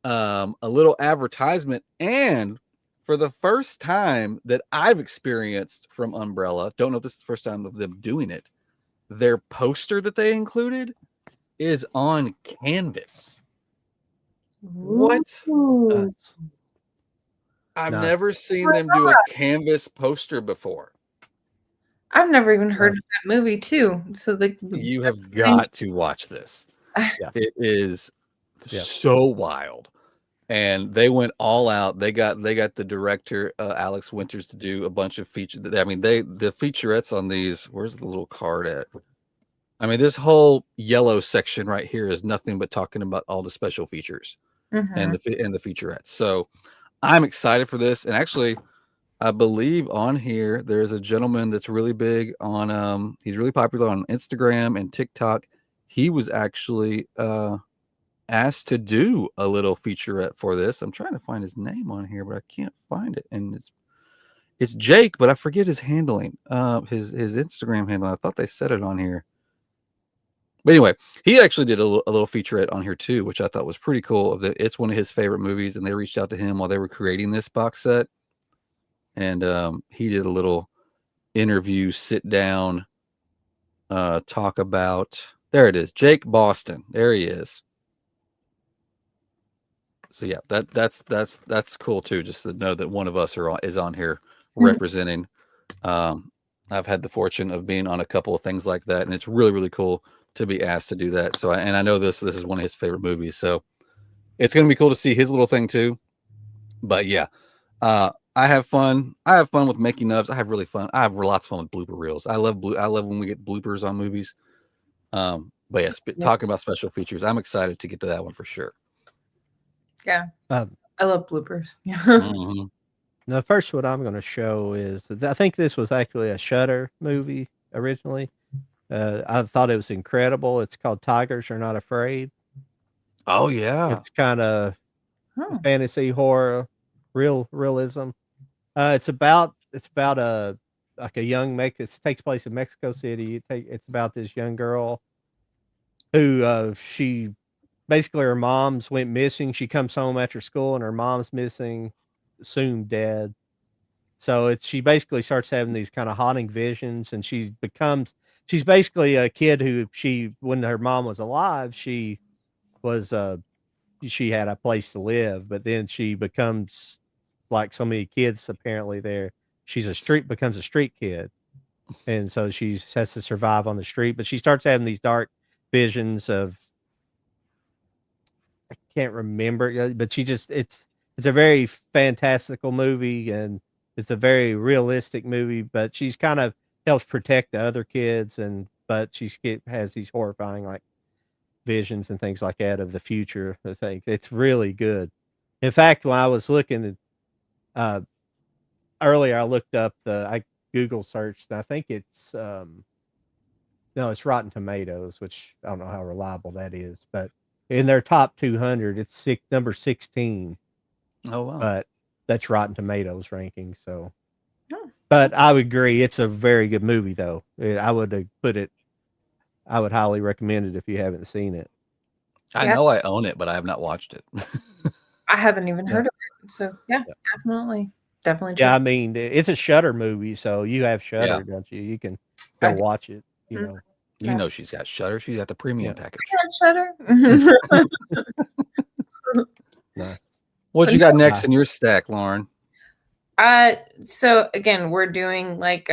a little advertisement, and for the first time that I've experienced from Umbrella, don't know if this is the first time of them doing it, their poster that they included is on canvas. What? I've never seen them do a canvas poster before. I've never even heard of that movie too. So you have got to watch this. It is so wild. and they went all out. They got the director Alex Winters to do a bunch of features. I mean, the featurettes on these. Where's the little card at? I mean, this whole yellow section right here is nothing but talking about all the special features and the featurettes. So I'm excited for this. And actually, I believe on here there's a gentleman that's really big on he's really popular on Instagram and TikTok. He was actually asked to do a little featurette for this. I'm trying to find his name on here, but I can't find it. And it's Jake, but I forget his handling, his Instagram handle. I thought they said it on here. But anyway, he actually did a little featurette on here too, which I thought was pretty cool. It's one of his favorite movies, and they reached out to him while they were creating this box set. And he did a little interview, sit down, talk about. There it is, Jake Boston. There he is. So yeah, that's cool too. Just to know that one of us is on here representing. I've had the fortune of being on a couple of things like that, and it's really, really cool to be asked to do that. So, I know this is one of his favorite movies, so it's going to be cool to see his little thing too. But yeah, I have fun. I have fun with making ofs. I have lots of fun with blooper reels. I love when we get bloopers on movies. But yes, talking about special features, I'm excited to get to that one for sure. Yeah, I love bloopers. Yeah. The first one I'm going to show is, I think this was actually a Shudder movie originally. I thought it was incredible. It's called Tigers Are Not Afraid. Oh yeah, it's kind of fantasy horror, realism. It's about a young it takes place in Mexico City. It's about this young girl who she basically, her mom's went missing. She comes home after school and her mom's missing, assumed dead. So she basically starts having these kind of haunting visions, and she's basically a kid who when her mom was alive, she had a place to live, but then she becomes like so many kids apparently there. Becomes a street kid. And so she has to survive on the street, but she starts having these dark visions of, I can't remember, but it's a very fantastical movie, and it's a very realistic movie, but she's kind of helps protect the other kids, but she has these horrifying like visions and things like that of the future. I think it's really good. In fact, when I was looking at earlier, I looked up I Google searched, and I think it's no, it's Rotten Tomatoes, which I don't know how reliable that is, but in their top 200, it's number 16. Oh wow! But that's Rotten Tomatoes ranking. So, but I would agree, it's a very good movie, though. I would highly recommend it if you haven't seen it. I know I own it, but I have not watched it. I haven't even heard of it. So definitely. Yeah, I mean, it's a Shudder movie, so you have Shudder, don't you? You can go watch it. You know. You know she's got Shudder. She's got the premium package. Shudder. What you got next in your stack, Lauren? So again, we're doing like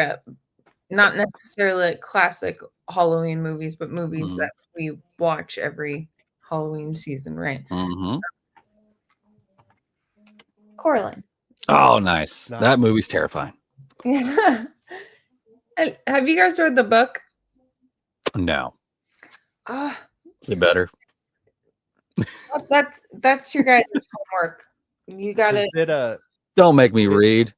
not necessarily like classic Halloween movies, but movies that we watch every Halloween season, right? Coraline. Oh, nice. That movie's terrifying. Yeah. Have you guys read the book? No. Is it better? That's your guys' homework. You gotta. Don't make me read.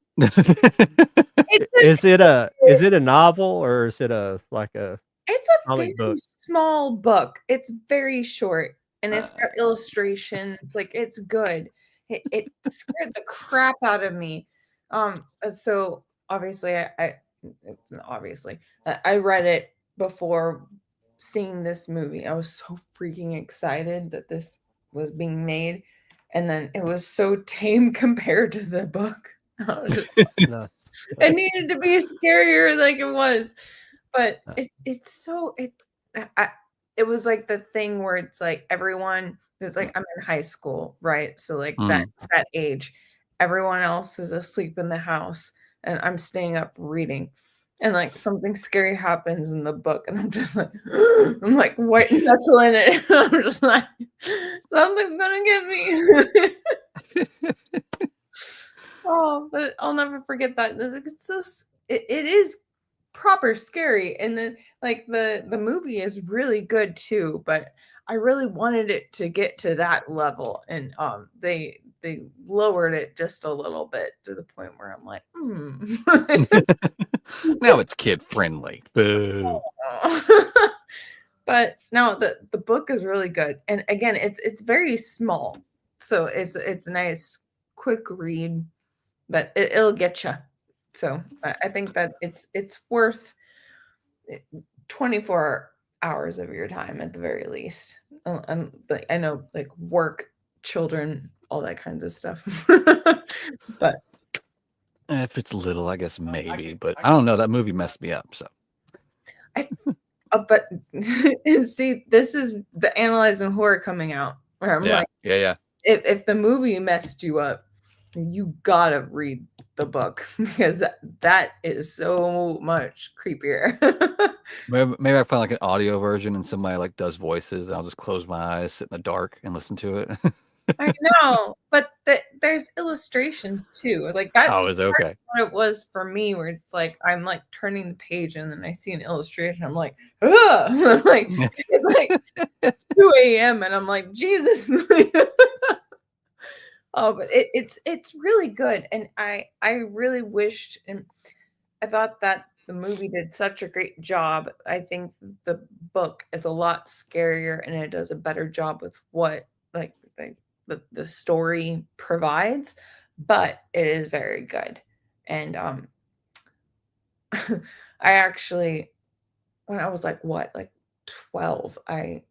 Is it a novel, or is it It's a very small book. It's very short, and it's got illustrations. Like, it's good. It scared the crap out of me. So obviously I read it before seeing this movie. I was so freaking excited that this was being made, and then it was so tame compared to the book. It needed to be scarier like it was, but it was like the thing where it's like everyone is like, I'm in high school, right? So like that age, everyone else is asleep in the house and I'm staying up reading, and like something scary happens in the book, and I'm just like, I'm like white knuckling it. I'm just like, something's gonna get me. Oh, but I'll never forget that. It's so it is proper scary, and then like the movie is really good too. But I really wanted it to get to that level, and they lowered it just a little bit to the point where I'm like, Now it's kid friendly. Boo. But no, the book is really good, and again, it's very small, so it's a nice quick read, but it'll get you. So I think that it's worth 24 hours of your time at the very least. And like I know like work, children, all that kinds of stuff, but If it's little, I guess maybe, but I don't know. That movie messed me up. So but see, this is the analyzing horror coming out where I'm like, yeah. if the movie messed you up, you gotta read the book because that is so much creepier. Maybe I find like an audio version and somebody like does voices. And I'll just close my eyes, sit in the dark, and listen to it. I know, but there's illustrations too. Like that's Oh, is it okay? what it was for me, where it's like I'm like turning the page and then I see an illustration. I'm like, ugh! I'm like, it's like 2 a.m. and I'm like, Jesus. Oh, but it's really good, and I really wished, and I thought that the movie did such a great job. I think the book is a lot scarier, and it does a better job with what like the story provides, but it is very good. And I actually, when I was like what, like 12, I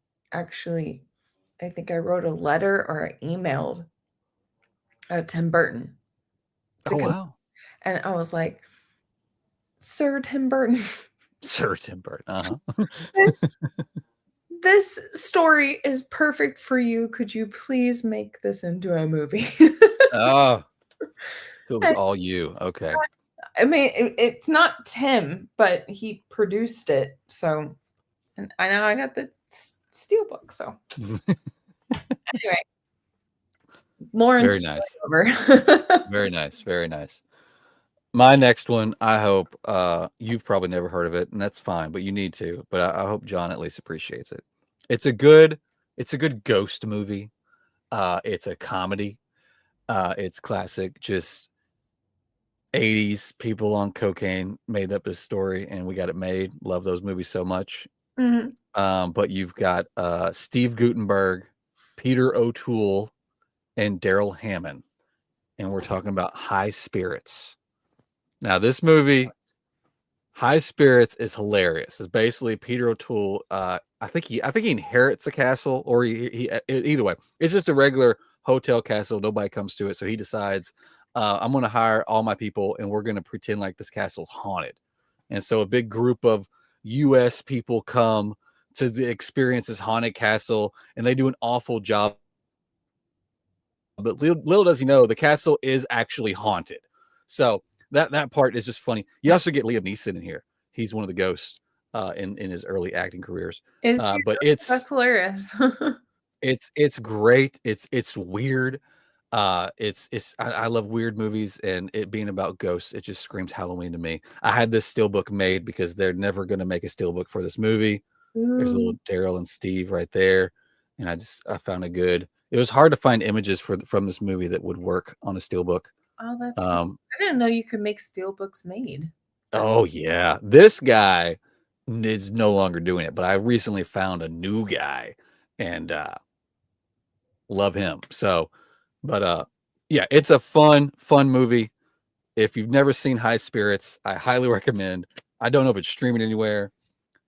think I wrote a letter or I emailed Tim Burton to Oh come, wow, and I was like, Sir Tim Burton, Sir Tim Burton. this story is perfect for you. Could you please make this into a movie? Oh, so it was all you. Okay. I mean, it's not Tim, but he produced it. So, and I know I got the steelbook. So, anyway, Lauren's Very nice. over. Very nice. Very nice. My next one, I hope you've probably never heard of it, and that's fine, but you need to. But I hope John at least appreciates it. It's a good ghost movie. It's a comedy. It's classic, just 80s people on cocaine made up this story, and we got it made. Love those movies so much. Mhm. But you've got Steve Guttenberg, Peter O'Toole, and Daryl Hammond, and we're talking about High Spirits. Now, this movie, High Spirits, is hilarious. It's basically Peter O'Toole. I think he inherits a castle, or he either way, it's just a regular hotel castle. Nobody comes to it, so he decides, I'm going to hire all my people, and we're going to pretend like this castle's haunted. And so a big group of U.S. people come to experience this haunted castle, and they do an awful job. But little does he know, the castle is actually haunted. So that part is just funny. You also get Liam Neeson in here. He's one of the ghosts in his early acting careers. But That's hilarious. it's great. It's weird. I love weird movies, and it being about ghosts, it just screams Halloween to me. I had this steelbook made because they're never going to make a steelbook for this movie. There's a little Daryl and Steve right there, and I found it good. It was hard to find images from this movie that would work on a steelbook. Oh, I didn't know you could make steelbooks made. Oh yeah, this guy is no longer doing it, but I recently found a new guy, and love him. So, but yeah, it's a fun movie. If you've never seen High Spirits, I highly recommend. I don't know if it's streaming anywhere,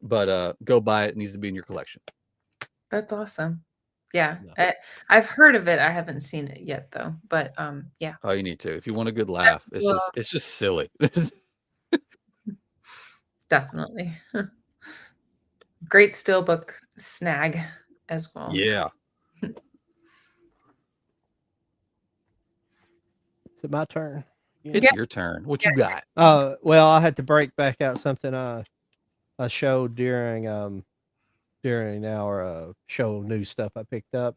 but go buy it. It needs to be in your collection. That's awesome. Yeah, I've heard of it. I haven't seen it yet, though. But yeah. Oh, you need to. If you want a good laugh, it's just silly. Definitely. Great steelbook snag as well. Yeah. Is it my turn? It's your turn. What you got? Well, I had to break back out something I showed during our show news stuff I picked up.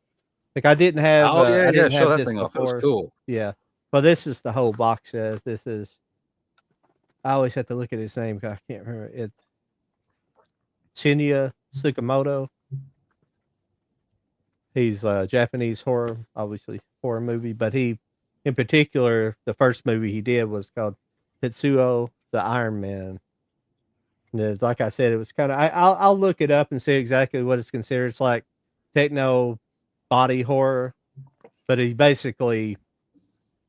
Like I didn't have Oh yeah, I yeah. didn't Show have that this thing off. It was before. cool. Yeah. Well, this is the whole box set. This is I always have to look at his name 'cause I can't remember. It's Shinya Tsukamoto. He's a Japanese horror, obviously horror movie, but he, in particular, the first movie he did was called Tetsuo the Iron Man. Like I said, it was kind of I'll look it up and see exactly what it's considered. It's like techno body horror, but he basically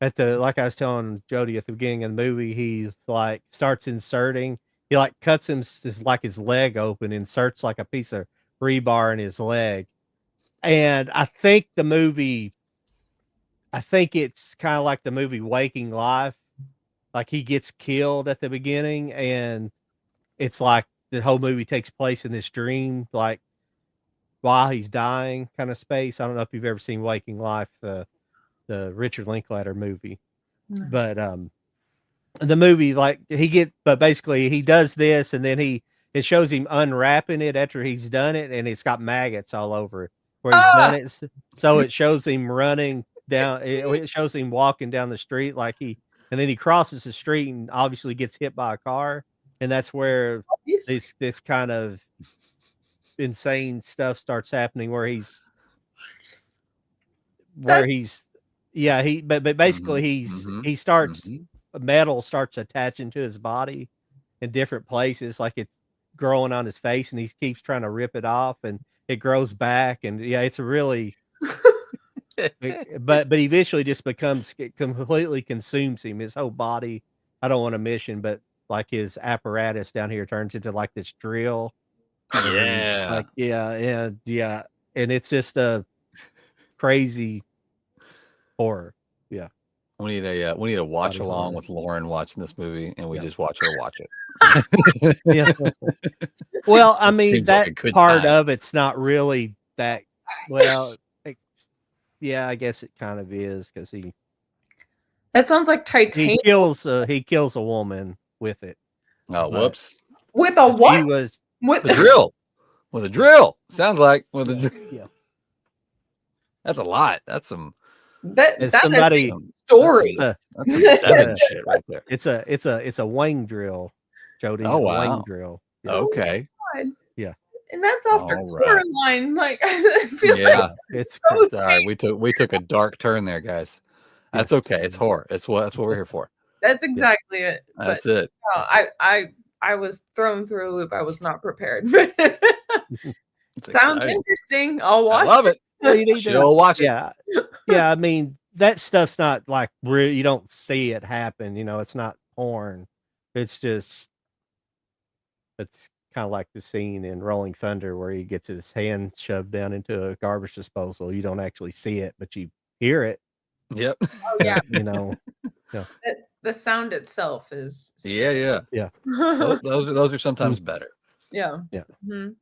at the like I was telling Jody at the beginning of the movie, he like starts inserting. He like cuts his leg open, inserts like a piece of rebar in his leg, and I think it's kind of like the movie Waking Life. Like he gets killed at the beginning, and it's like the whole movie takes place in this dream, like while he's dying, kind of space. I don't know if you've ever seen Waking Life, the Richard Linklater movie, but the movie like but basically he does this, and then it shows him unwrapping it after he's done it, and it's got maggots all over it where he's done it. So it shows him running down. It shows him walking down the street and then he crosses the street and obviously gets hit by a car, and that's where this kind of insane stuff starts happening where he's but basically he starts metal starts attaching to his body in different places, like it's growing on his face, and he keeps trying to rip it off, and it grows back, and yeah, it's a really but eventually just it completely consumes him, his whole body. I don't want to mention, but like his apparatus down here turns into like this drill. Yeah. Like yeah, and it's just a crazy horror. Yeah. We need a watch Body along horror. with Lauren watching this movie, and we Yeah. just watch her watch it. Yeah. Well, I mean, Seems that like a good part time. of it's not really that well. Yeah, I guess it kind of is because That sounds like Titanic. he kills a woman with it. Oh, whoops! With a She what? was With The drill. With a drill. Sounds like with a drill. yeah. That's a lot. That's some. that Somebody story. That's some seven shit right there. It's a wing drill, Jody. Oh, a wow. wing drill. Yeah. Okay. God. Yeah. And that's after All right. Coraline. Like I feel Yeah. like It's so Sorry, we took a dark turn there, guys. That's okay. It's horror. That's what we're here for. that's exactly it. That's But it. no, I was thrown through a loop. I was not prepared. It's Sounds exciting. interesting. I'll watch. I love it. Well, you need She'll watch it. Yeah. Yeah, I mean, that stuff's not like real. You don't see it happen, it's not porn. It's just it's kind of like the scene in Rolling Thunder where he gets his hand shoved down into a garbage disposal. You don't actually see it, but you hear it. Yep. Oh yeah. Yeah. The sound itself is Yeah. Those are sometimes better. Yeah. Yeah. Mhm.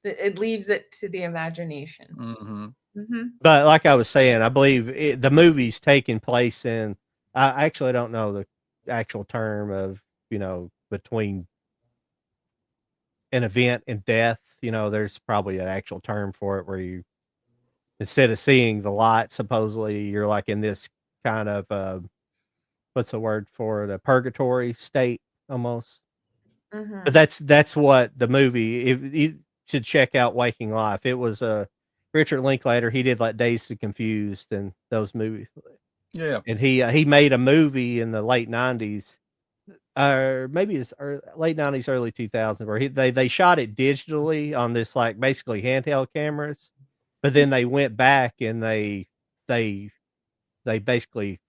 It leaves it to the imagination. Mm-hmm. Mm-hmm. But like I was saying, I believe the movie's taking place in. I actually don't know the actual term of between an event and death. There's probably an actual term for it where you instead of seeing the light, supposedly you're like in this kind of what's the word for it? A purgatory state almost. Mm-hmm. But that's what the movie. If you should check out Waking Life, it was Richard Linklater. He did like Dazed and Confused and those movies. Yeah. And he made a movie in the late 90s, or maybe it's late 90s, early 2000s, where they shot it digitally on this like basically handheld cameras, but then they went back and they basically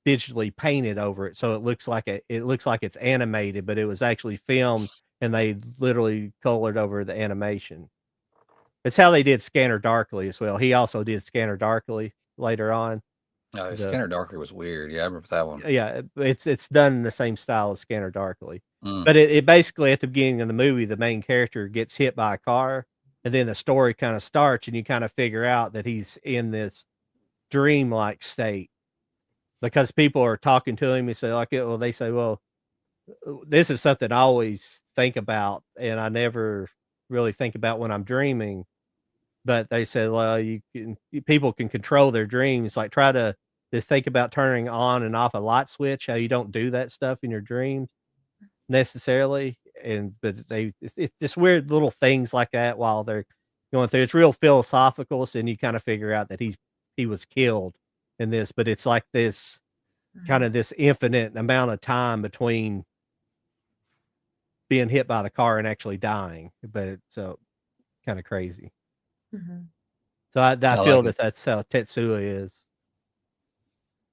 digitally painted over it, so it looks like it's animated, but it was actually filmed, and they literally colored over the animation. It's how they did Scanner Darkly as well. He also did Scanner Darkly later on. Oh, Scanner Darkly was weird. Yeah, I remember that one. Yeah, it's done in the same style as Scanner Darkly. Mm. But it basically, at the beginning of the movie, the main character gets hit by a car, and then the story kind of starts, and you kind of figure out that he's in this dream-like state because people are talking to him and say they say, well, this is something I always think about, and I never really think about when I'm dreaming. but they said, well, people can control their dreams. Like try to think about turning on and off a light switch. How you don't do that stuff in your dreams necessarily, but it's just weird little things like that while they're going through. It's real philosophical, so then you kind of figure out that he was killed in this, but it's like this kind of this infinite amount of time between being hit by the car and actually dying, but it's so kind of crazy. Mhm. So I feel like it. that's how Tetsuya is.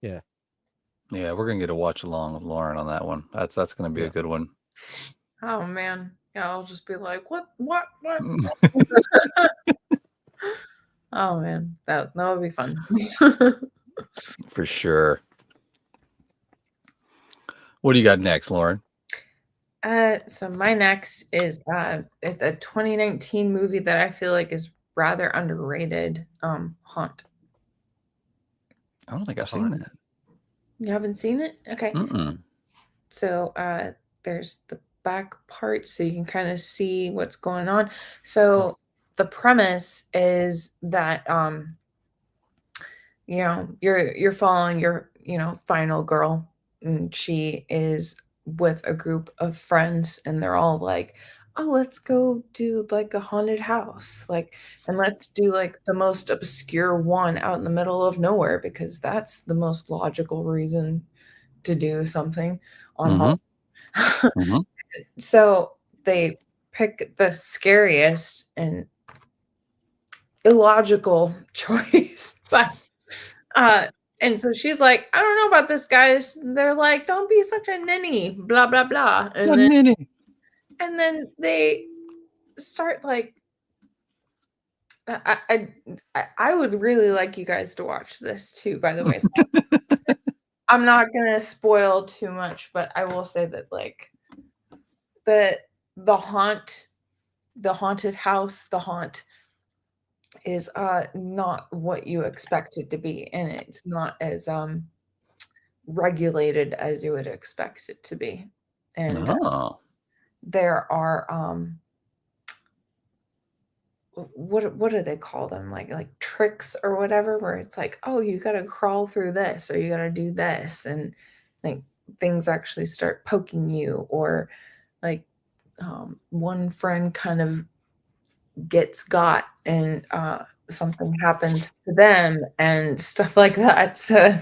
Yeah. Yeah, we're gonna get a watch along with Lauren on that one. That's gonna be a good one. Oh man, yeah, I'll just be like, what? Oh man, that would be fun. For sure. What do you got next, Lauren? So my next is it's a 2019 movie that I feel like is rather underrated. Haunt. I don't think I've seen that. You haven't seen it? Okay. Mm-mm. So there's the back part, so you can kind of see what's going on. So the premise is that you're following your final girl, and she is with a group of friends, and they're all like, oh, let's go do like a haunted house, like, and let's do like the most obscure one out in the middle of nowhere, because that's the most logical reason to do something on Halloween. Mm-hmm. So they pick the scariest and illogical choice, but and so she's like, I don't know about this, guys. They're like, don't be such a ninny, blah blah blah, and then they start like, I would really like you guys to watch this too, by the way. So I'm not gonna spoil too much, but I will say that like the haunted house, the haunt is not what you expect it to be, and it's not as regulated as you would expect it to be. And there are what do they call them, like tricks or whatever, where it's like, oh, you got to crawl through this, or you got to do this, and like things actually start poking you, or like one friend kind of got and something happens to them and stuff like that. So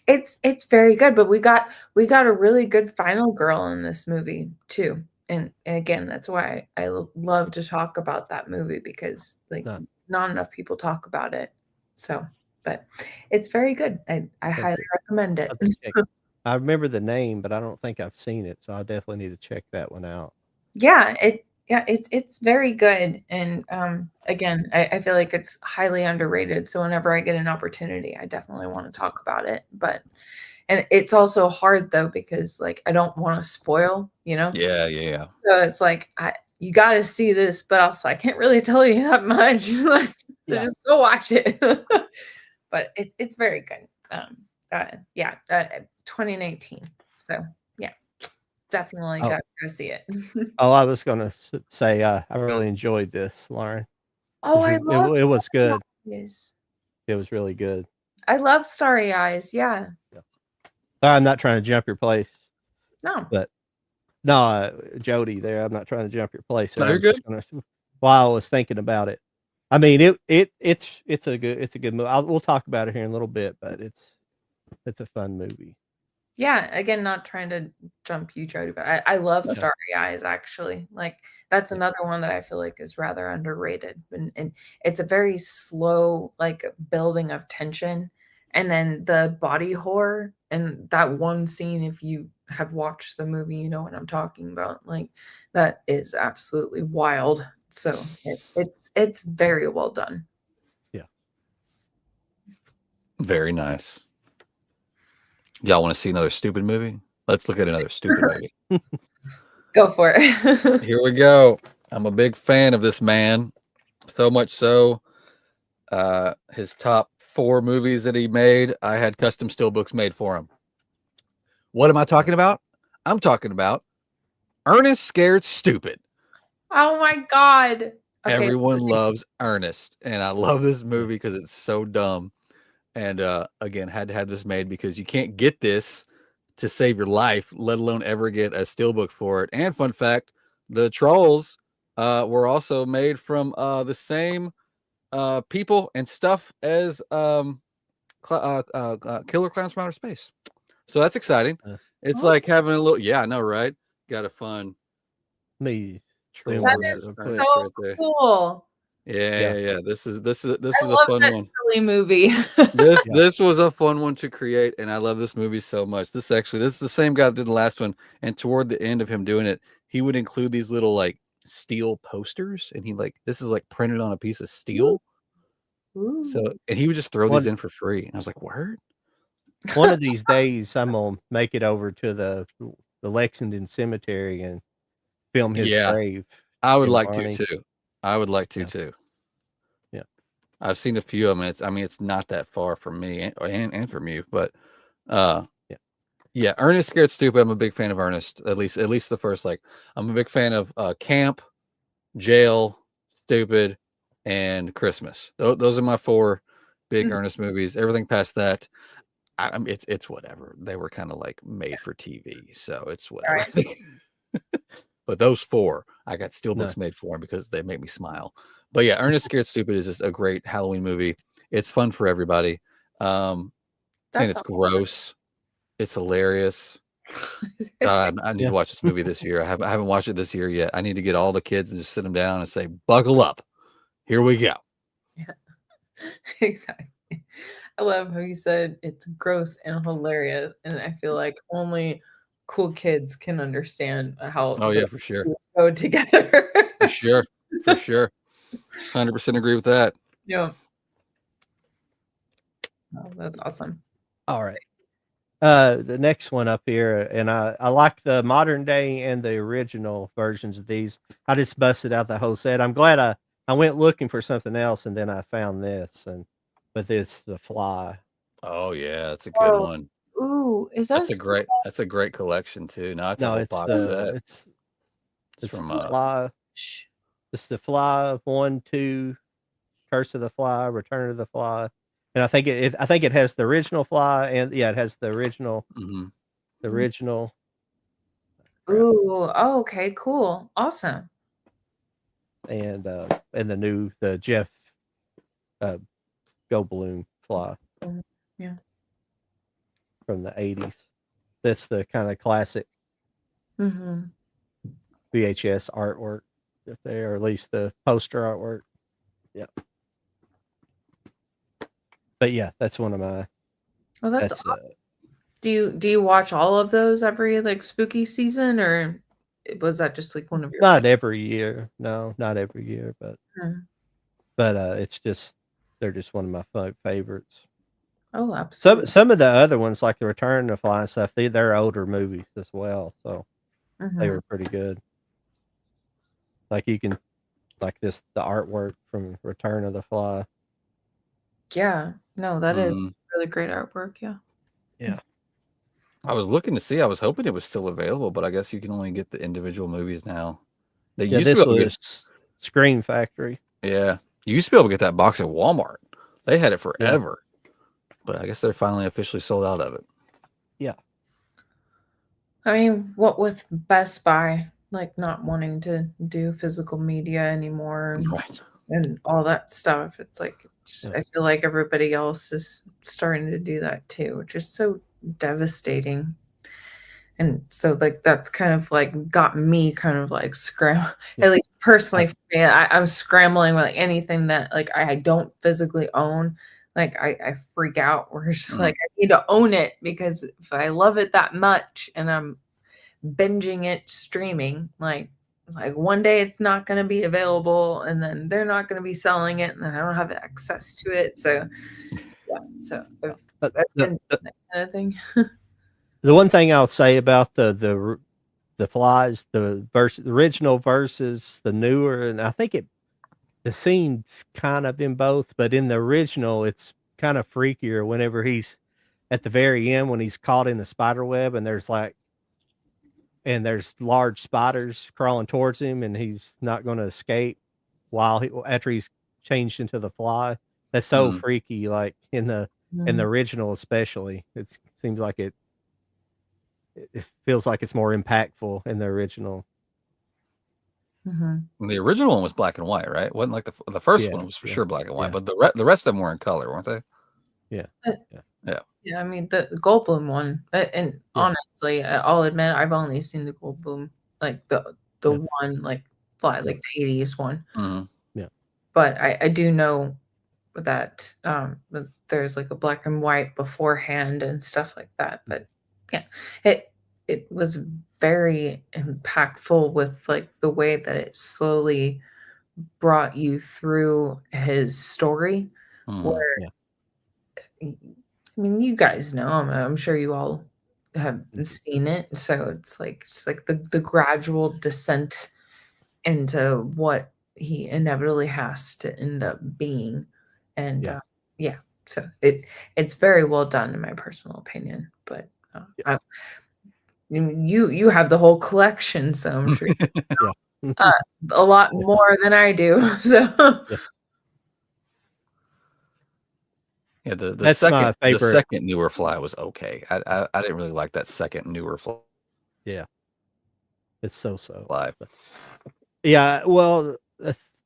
it's very good, but we got a really good final girl in this movie too. And again, that's why I love to talk about that movie, because like not enough people talk about it. So, but it's very good. I highly recommend it. I remember the name, but I don't think I've seen it, so I definitely need to check that one out. Yeah, it's very good. And again, I feel like it's highly underrated. So whenever I get an opportunity, I definitely want to talk about it. And it's also hard though, because like I don't want to spoil, Yeah. So it's like you got to see this, but also I can't really tell you that much. So just go watch it. But it's very good. 2019. So yeah, definitely got to see it. Oh, I was gonna say I really enjoyed this, Lauren. Oh, it was good. Yes. It was really good. I love Starry Eyes. Yeah. I'm not trying to jump your place. No. But no, Jody, there. I'm not trying to jump your place. No, you're good. While I was thinking about it, I mean, it's a good movie. We'll talk about it here in a little bit, but it's a fun movie. Yeah, again, not trying to jump you, Jody, but I love Starry Eyes, actually. Like, that's another one that I feel like is rather underrated. And it's a very slow, like, building of tension. And then the body horror, and that one scene, if you have watched the movie, you know what I'm talking about. Like, that is absolutely wild. So it's very well done. Yeah. Very nice. Y'all want to see another stupid movie? Let's look at another stupid movie. Go for it. Here we go. I'm a big fan of this man. So much so, his top 4 movies that he made, I had custom steelbooks made for him. What am I talking about? I'm talking about Ernest Scared Stupid. Oh my God. Everyone loves Ernest, and I love this movie because it's so dumb. And again, had to have this made because you can't get this to save your life, let alone ever get a steelbook for it. And fun fact, the trolls were also made from the same people and stuff as Killer Clowns from Outer Space. So that's exciting. It's like having a little, yeah, I know, right? Got a fun Me. troll That versus is Ernest so right there. cool. Yeah. This is I a love fun that one. silly movie. This was a fun one to create, and I love this movie so much. This is the same guy that did the last one, and toward the end of him doing it, he would include these little like steel posters, and this is like printed on a piece of steel. So, Ooh. and he would just throw these One in for free, and I was like, "Word." one of these days, I'm gonna make it over to the Lexington Cemetery and film his Yeah, grave I would in like to Barney. too. I would like to Yeah. too. Yeah. I've seen a few of them. It's not that far from me and from you, but uh, Yeah. yeah, Ernest Scared Stupid. I'm a big fan of Ernest. At least the first. Like, I'm a big fan of Camp, Jail, Stupid, and Christmas. Those are my 4 big Mhm. Ernest movies. Everything past that, I mean, it's whatever. They were kind of like made for TV, so it's whatever. Right. But those 4, I got No. steelbooks made for them because they make me smile. But yeah, Ernest Scared Stupid is just a great Halloween movie. It's fun for everybody, and That's it's gross. It's hilarious. God, I need Yeah. to watch this movie this year. I haven't watched it this year yet. I need to get all the kids and just sit them down and say, "Buckle up, here we go." Yeah, exactly. I love how you said it's gross and hilarious, and I feel like only cool kids can understand how Oh yeah, for those sure, two go together. for sure, for sure. 100% agree with that. Yeah. Oh, that's awesome. All right. The next one up here, and I like the modern day and the original versions of these. I just busted out the whole set. I'm glad I went looking for something else, and then I found this, but it's The Fly. Oh yeah, that's a good Oh, one. ooh, is that still That's a great collection too. No, it's a No, whole box set. it's It's from The Fly. Shh. It's The Fly 1, 2, Curse of the Fly, Return of the Fly, and I think it has the original Fly, and yeah, it has the original Mhm. the original. Crap. Ooh, oh, okay, cool. Awesome. And the Jeff Goldblum Fly Yeah. from the 80s. That's the kind of classic Mm-hmm. VHS artwork that there, or at least the poster artwork. Yeah. But yeah, that's one of my. Well, that's That's do you watch all of those every like spooky season, or was that just like one of your not every year. No, not every year, Mhm. but it's just they're just one of my favorites. Oh, Some absolutely. some of the other ones, like the Return of the Fly and stuff, they're older movies as well, so they Mhm. were pretty good. Like you can like the artwork from Return of the Fly. Yeah. No, that is Mhm. really great artwork. Yeah. Yeah. I was looking to see. I was hoping it was still available, but I guess you can only get the individual movies now. They Yeah, used to be this able to get, was Scream Factory. yeah, you used to be able to get that box at Walmart. They had it Yeah. forever, but I guess they're finally officially sold out of it. Yeah. I mean, what with Best Buy like not wanting to do physical media anymore Right. and all that stuff, it's like just Yeah. I feel like everybody else is starting to do that too, which is so devastating. And so like that's kind of like got me kind of like Yeah. at least personally I for me, I'm scrambling with like anything that like I don't physically own. Like I freak out. We're just Mm. like I need to own it because if I love it that much and I'm binging it streaming, like one day it's not going to be available and then they're not going to be selling it and then I don't have access to it. So yeah, so I've the, been the that kind of thing. the one thing I'll say about the Flies, the original versus the newer, and I think the scene's kind of in both, but in the original, it's kind of freakier whenever he's at the very end when he's caught in the spider web and there's large spiders crawling towards him and he's not going to escape. while after he's changed into the Fly. That's so freaky. Like in the original, especially, it seems like it feels like it's more impactful in the original. The original one was black and white, right? It wasn't like the first one was for sure black and white, but the rest of them were in color, weren't they? Yeah. Yeah, I mean the Goldblum one, and honestly, I'll admit I've only seen the Goldblum, like the one like Fly, like the 80s one. Yeah. But I do know that there's like a black and white beforehand and stuff like that. But yeah, it was very impactful with like the way that it slowly brought you through his story, where I mean, you guys know, I'm sure you all have seen it. So it's like the gradual descent into what he inevitably has to end up being. And so it's very well done in my personal opinion. But you have the whole collection, so I'm sure a lot more than I do. So yeah, the That's second my favorite. The second newer Fly was okay. I didn't really like that second newer Fly. Yeah, it's so Fly. Yeah, well,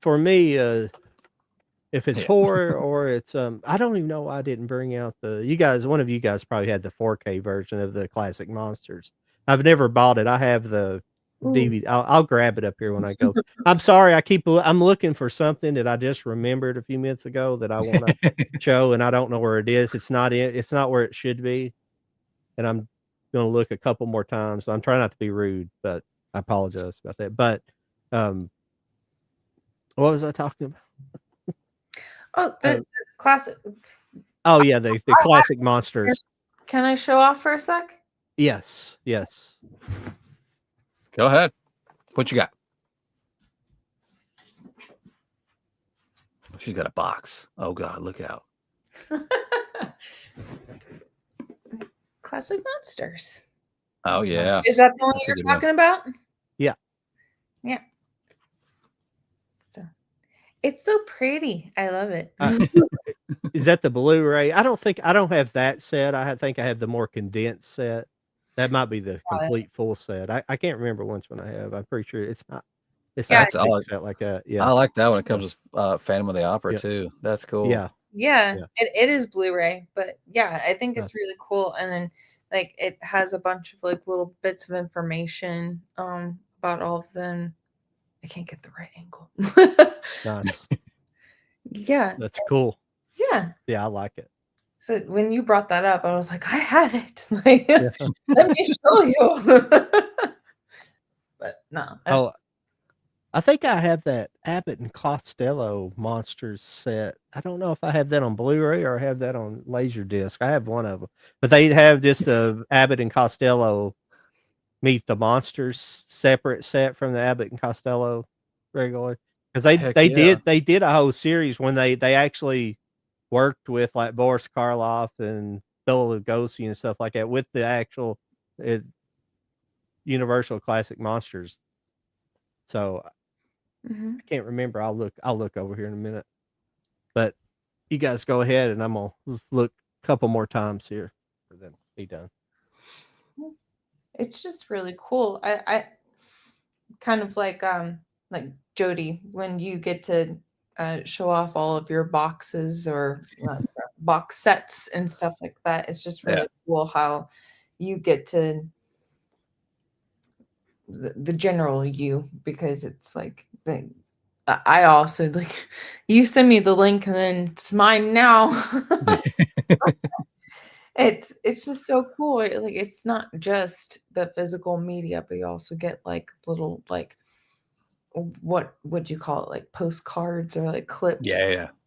for me, if it's horror or it's I don't even know why I didn't bring out one of you guys probably had the 4K version of the classic monsters. I've never bought it. I have the DVD. I'll grab it up here when I go. I'm sorry, I'm looking for something that I just remembered a few minutes ago that I want to show, and I don't know where it is. It's not where it should be, and I'm gonna look a couple more times. So I'm trying not to be rude, but I apologize about that. But what was I talking about? Oh, the classic. Oh yeah, the classic monsters. Can I show off for a sec? Yes. Go ahead. What you got? She's got a box. Oh God, look out. Classic monsters. Oh yeah. Is that the one you're talking about? Yeah. Yeah. So it's so pretty. I love it. Is that the Blu-ray? I don't have that set. I think I have the more condensed set. That might be the complete full set. I can't remember which one I have. I'm pretty sure it's not. It's not a big set like that. Yeah. I like that when it comes to Phantom of the Opera too. That's cool. Yeah. It is Blu-ray, but yeah, I think it's really cool. And then like it has a bunch of like little bits of information about all of them. I can't get the right angle. Nice. Yeah. That's cool. Yeah. Yeah, I like it. So when you brought that up, I was like, I have it. Like, let me show you. But no. I think I have that Abbott and Costello Monsters set. I don't know if I have that on Blu-ray or I have that on Laserdisc. I have one of them, but they have just the Abbott and Costello Meet the Monsters separate set from the Abbott and Costello regular, because they did a whole series when they actually worked with like Boris Karloff and Bela Lugosi and stuff like that with the actual Universal Classic Monsters. So I can't remember. I'll look over here in a minute. But you guys go ahead, and I'm gonna look a couple more times here, and then be done. It's just really cool. I kind of like Jody, when you get to show off all of your boxes or box sets and stuff like that. It's just really cool how you get to the general you, because it's like I also like you send me the link and then it's mine now. It's just so cool. Like it's not just the physical media, but you also get like little like what would you call it, like postcards or like clips,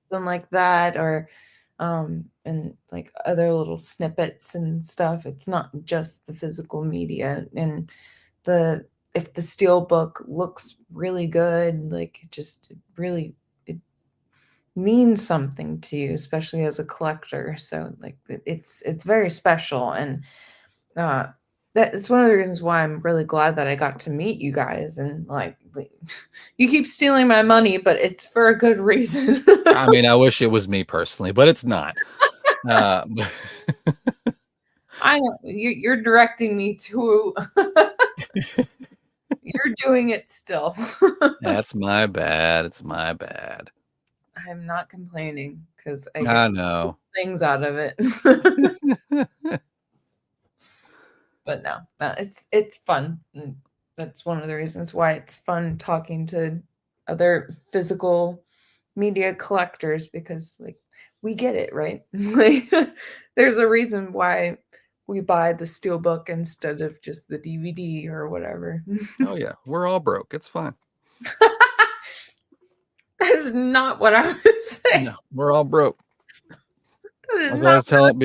something like that, or and like other little snippets and stuff. It's not just the physical media. And if the steel book looks really good, like it really means something to you, especially as a collector. So like it's very special. And It's one of the reasons why I'm really glad that I got to meet you guys. And like, you keep stealing my money, but it's for a good reason. I mean, I wish it was me personally, but it's not. I know you're directing me to. You're doing it still. That's my bad. It's my bad. I'm not complaining because I I get know. things out of it. But no, it's fun. And that's one of the reasons why it's fun talking to other physical media collectors, because like we get it, right? Like there's a reason why we buy the steelbook instead of just the DVD or whatever. Oh yeah, we're all broke. It's fine. That is not what I was saying. No, we're all broke. That is I was not about to tell it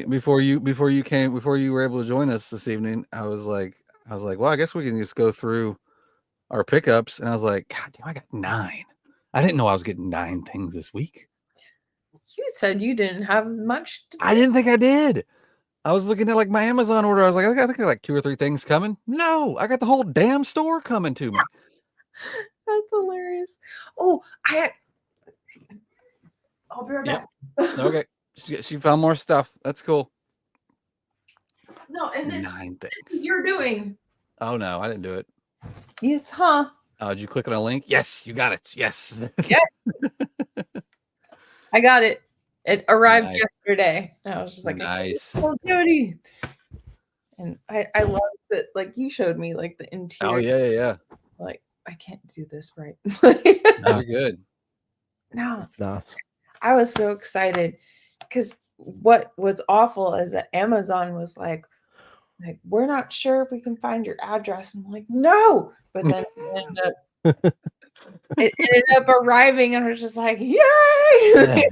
before you were able to join us this evening. I was like, well, I guess we can just go through our pickups. And I was like, God damn, I got 9. I didn't know I was getting 9 things this week. You said you didn't have much to do. I didn't think I did. I was looking at like my Amazon order. I was like, I think I got like 2 or 3 things coming. No, I got the whole damn store coming to me. That's hilarious. Oh, I'll be right back. Okay. She found more stuff. That's cool. No, and this 9 things. is you're doing. Oh no, I didn't do it. Yes, huh? Oh, did you click on a link? Yes, you got it. Yes. I got it. It arrived Nice. yesterday. And I was just like, Nice. oh, duty. And I love that, like you showed me like the interior. Oh yeah. Like, I can't do this right. You're good. No. Nice. I was so excited because what was awful is that Amazon was like, we're not sure if we can find your address. And I'm like, no. But then it ended up arriving, and I was just like, yay! I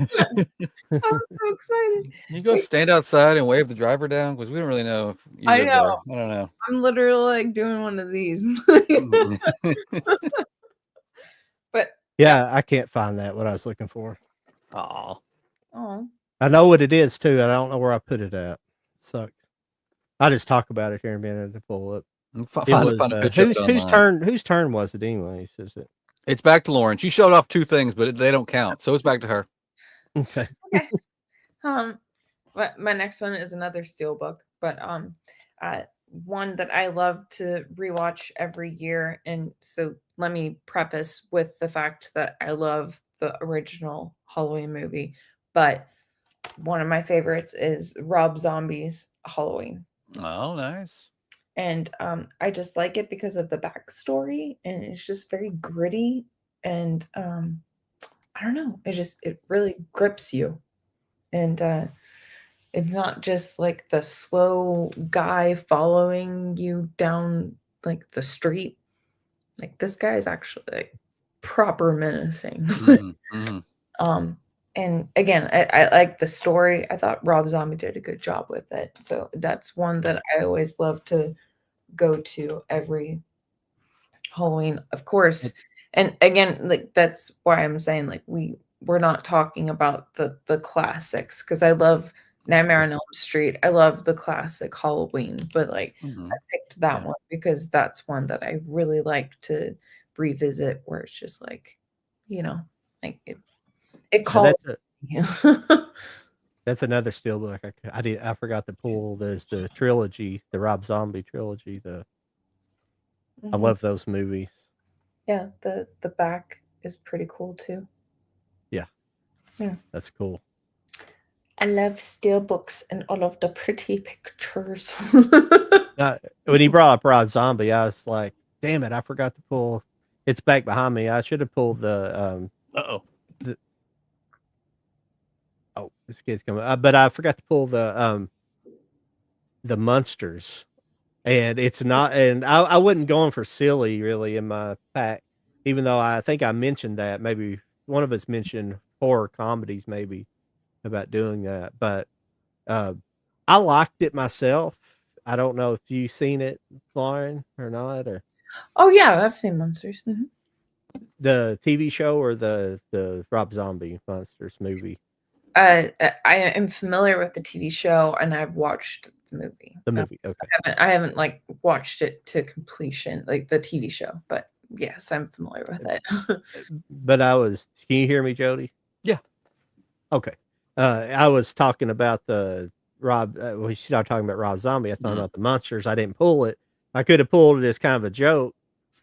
was so excited. You go stand outside and wave the driver down because we don't really know if you I live know. there. I don't know. I'm literally like doing one of these. But Yeah, I can't find that what I was looking for. Aw. oh, I know what it is too. I don't know where I put it at. Sucks. I'll just talk about it here in a minute to pull up. Find a picture of it online. Whose turn was it anyways? Is it It's back to Lauren. She showed off 2 things, but they don't count. So it's back to her. okay? But my next one is another steelbook, but one that I love to rewatch every year. And so let me preface with the fact that I love the original Halloween movie, but one of my favorites is Rob Zombie's Halloween. Oh, nice. And I just like it because of the backstory, and it's just very gritty, and I don't know, it really grips you. And it's not just like the slow guy following you down like the street. Like this guy is actually like proper menacing. And again, I like the story. I thought Rob Zombie did a good job with it. So that's one that I always love to go to every Halloween, of course. And again, like that's why I'm saying like we're not talking about the classics, because I love Nightmare on Elm Street. I love the classic Halloween, but like I picked that one because that's one that I really like to revisit, where it's just like, like it calls. That's another steelbook. I forgot to pull. There's the trilogy, the Rob Zombie trilogy. I love those movies. Yeah, the back is pretty cool too. Yeah, that's cool. I love steelbooks and all of the pretty pictures. When he brought up Rob Zombie, I was like, damn it, I forgot to pull. It's back behind me. I should have pulled the this kid's coming. But I forgot to pull the Munsters, and it's not. And I wasn't going for silly really in my pack, even though I think I mentioned that maybe one of us mentioned horror comedies maybe about doing that. But I liked it myself. I don't know if you've seen it, Lauren, or not, or oh yeah, I've seen Monsters. the TV show or the Rob Zombie Monsters movie. I am familiar with the TV show, and I've watched the movie. The movie, okay. I haven't like watched it to completion, like the TV show, but yes, I'm familiar with it. But can you hear me, Jody? Yeah. Okay. I was talking about the Rob. We started talking about Rob Zombie. I thought about the monsters. I didn't pull it. I could have pulled it as kind of a joke,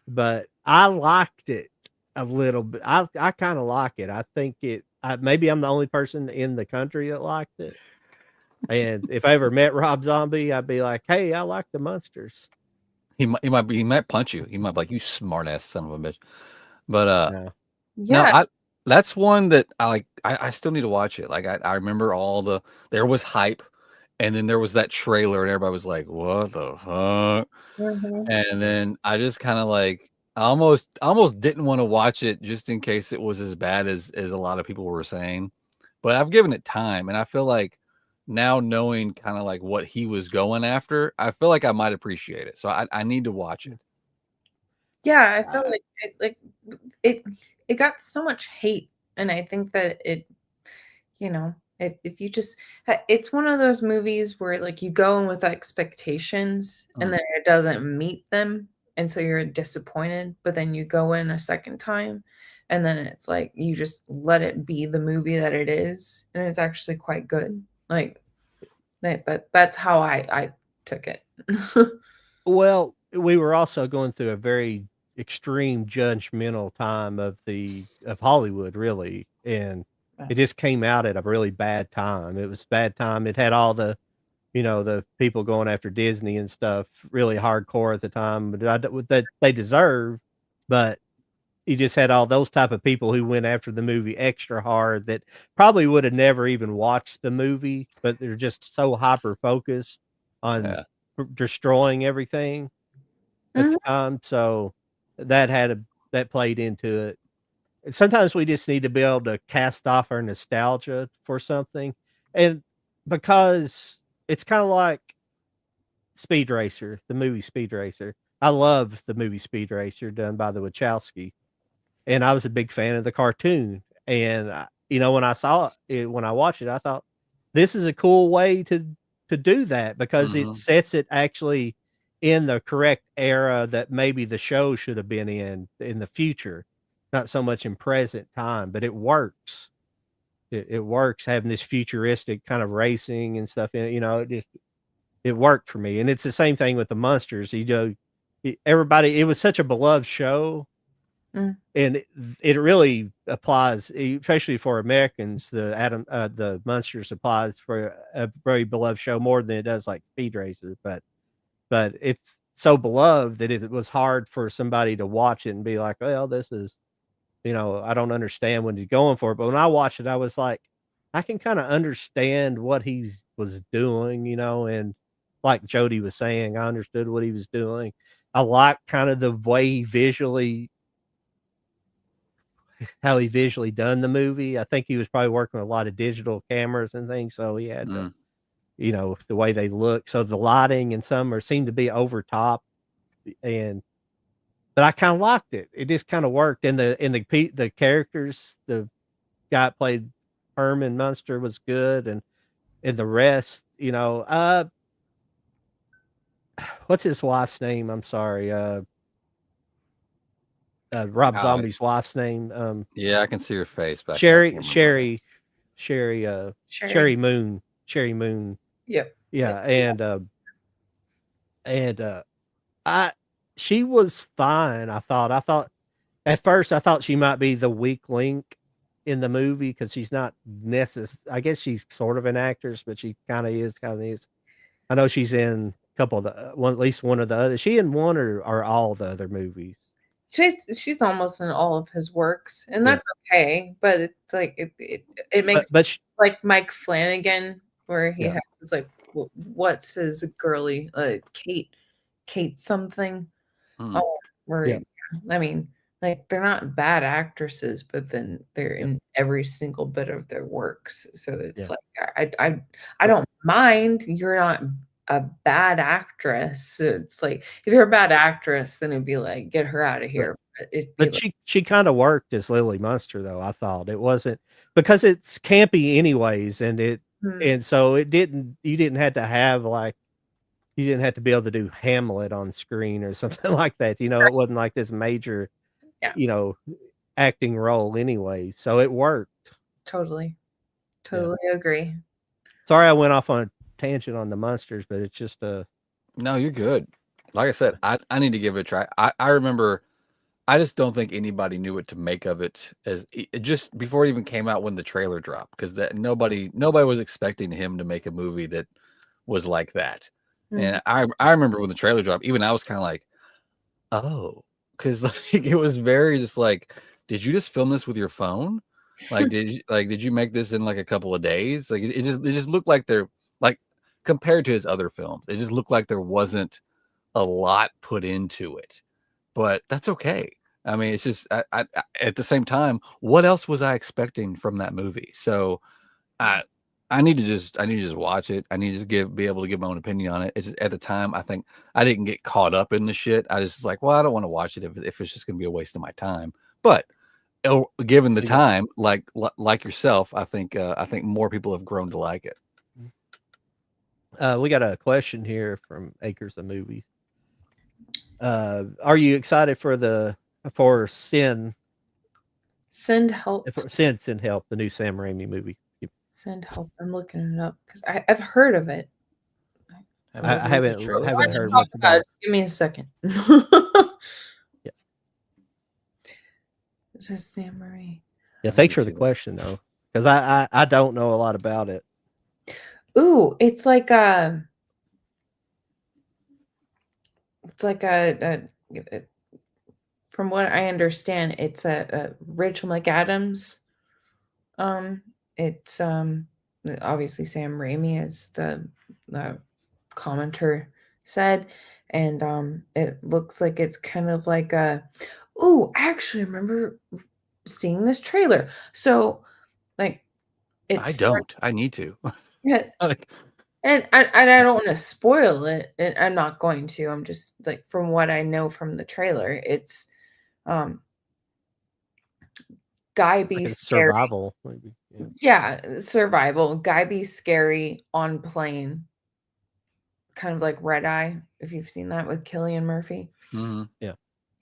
but I liked it a little bit. I kind of like it. I think maybe I'm the only person in the country that liked it. And if I ever met Rob Zombie, I'd be like, "Hey, I like the monsters." He might punch you. He might be like, "You smart ass son of a bitch." But No. Yeah. that's one that I like. I still need to watch it. Like I remember there was hype, and then there was that trailer, and everybody was like, "What the fuck?" Mhm. And then I just kind of like I almost didn't want to watch it just in case it was as bad as a lot of people were saying. But I've given it time, and I feel like now knowing kind of like what he was going after, I feel like I might appreciate it. So I need to watch it. Yeah, I feel like it got so much hate, and I think that if you just it's one of those movies where like you go in with expectations and then it doesn't meet them, and so you're disappointed, but then you go in a second time and then it's like you just let it be the movie that it is, and it's actually quite good. Like that's how I took it. Well, we were also going through a very extreme judgmental time of Hollywood, really, and it just came out at a really bad time. It was a bad time. It had all the people going after Disney and stuff really hardcore at the time, but that they deserve. But you just had all those type of people who went after the movie extra hard that probably would have never even watched the movie, but they're just so hyper focused on Yeah. destroying everything at the time. So that played into it. And sometimes we just need to be able to cast off our nostalgia for something. And because it's kind of like Speed Racer, the movie Speed Racer. I love the movie Speed Racer done by the Wachowski, and I was a big fan of the cartoon. And when I saw it, when I watched it, I thought this is a cool way to do that because it sets it actually in the correct era that maybe the show should have been in the future, not so much in present time. But it works. It works having this futuristic kind of racing and stuff in it. It worked for me, and it's the same thing with the monsters. Everybody. It was such a beloved show, and it really applies, especially for Americans. The Monsters applies for a very beloved show more than it does like Speed Racer, but it's so beloved that it was hard for somebody to watch it and be like, well, this is, I don't understand what he's going for. But when I watched it, I was like, I can kind of understand what he was doing, and like Jody was saying, I understood what he was doing. I like kind of the way how he visually done the movie. I think he was probably working with a lot of digital cameras and things, so he had the way they look. So the lighting and some seemed to be over top, but I kind of liked it. It just kind of worked. And the characters, the guy that played Herman Munster was good, and the rest, what's his wife's name? I'm sorry, Rob Zombie's wife's name. Yeah, I can see her face back. Sherry, Sherry. Sherry Moon, Sherry Moon. Yep. Yeah, and I she was fine. I thought at first I thought she might be the weak link in the movie because she's not I guess she's sort of an actress, but she kind of is. I know she's in a couple of at least one of the other. Is she in one or all the other movies? She's almost in all of his works, and Yeah. that's okay. But it's like it makes like Mike Flanagan, where he has this like what's his girly Kate something. Where I mean, like they're not bad actresses, but then they're in every single bit of their works. So it's like I don't mind. You're not a bad actress. So it's like if you're a bad actress, then it'd be like get her out of here. But she kind of worked as Lily Munster, though. I thought it wasn't because it's campy anyways, and so you didn't have to have like you didn't have to be able to do Hamlet on screen or something like that. You know, it wasn't like this major, Yeah. you know, acting role anyway. So it worked. Totally agree. Sorry, I went off on a tangent on the monsters, but it's just No, you're good. Like I said, I need to give it a try. I remember, I just don't think anybody knew what to make of it as it just before it even came out when the trailer dropped, because that nobody was expecting him to make a movie that was like that. And I remember when the trailer dropped, even I was kind of like, oh, because like it was very just like, did you just film this with your phone? Like, did you make this in like a couple of days? Like it just looked like they're like, compared to his other films, it just looked like there wasn't a lot put into it. But that's okay. I mean, it's just I at the same time, what else was I expecting from that movie? So I need to just watch it. I need to be able to give my own opinion on it. It's just, at the time, I think I didn't get caught up in the shit. I just was like, well, I don't want to watch it if it's just going to be a waste of my time. But given the time, like yourself, I think more people have grown to like it. we got a question here from Acres of Movies. Are you excited for Sin? Send Help. Send Help, the new Sam Raimi movie. Send Help. I'm looking it up because I've heard of it. I haven't heard much about it. Give me a second. Yeah. This is Sam Raimi. Yeah, thanks for the question though, because I don't know a lot about it. Ooh, it's like a from what I understand, it's a Rachel McAdams. It's obviously Sam Raimi, as the commenter said, and it looks like it's kind of like a. Ooh, I actually remember seeing this trailer. So, like, I don't. I need to. Yeah. And I don't want to spoil it, and I'm not going to. I'm just like, from what I know from the trailer, it's guy be Like scary. survival, maybe. Yeah, survival. Guy be scary on plane. Kind of like Red Eye, if you've seen that with Cillian Murphy. Mm-hmm. Yeah.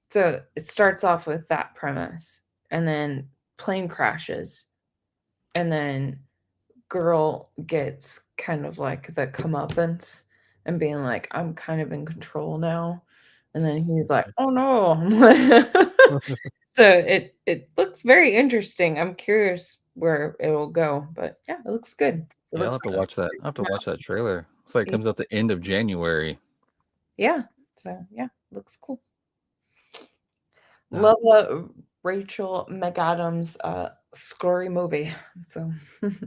So it starts off with that premise, and then plane crashes, and then girl gets kind of like the comeuppance and being like, I'm kind of in control now. And then he's like, oh no. So it looks very interesting. I'm curious where it'll go, but yeah, it looks good. Yeah, I'll have to watch that. I'll have to watch that trailer. It's like it comes out the end of January. Yeah. So yeah, looks cool. Love Rachel McAdams scary movie. So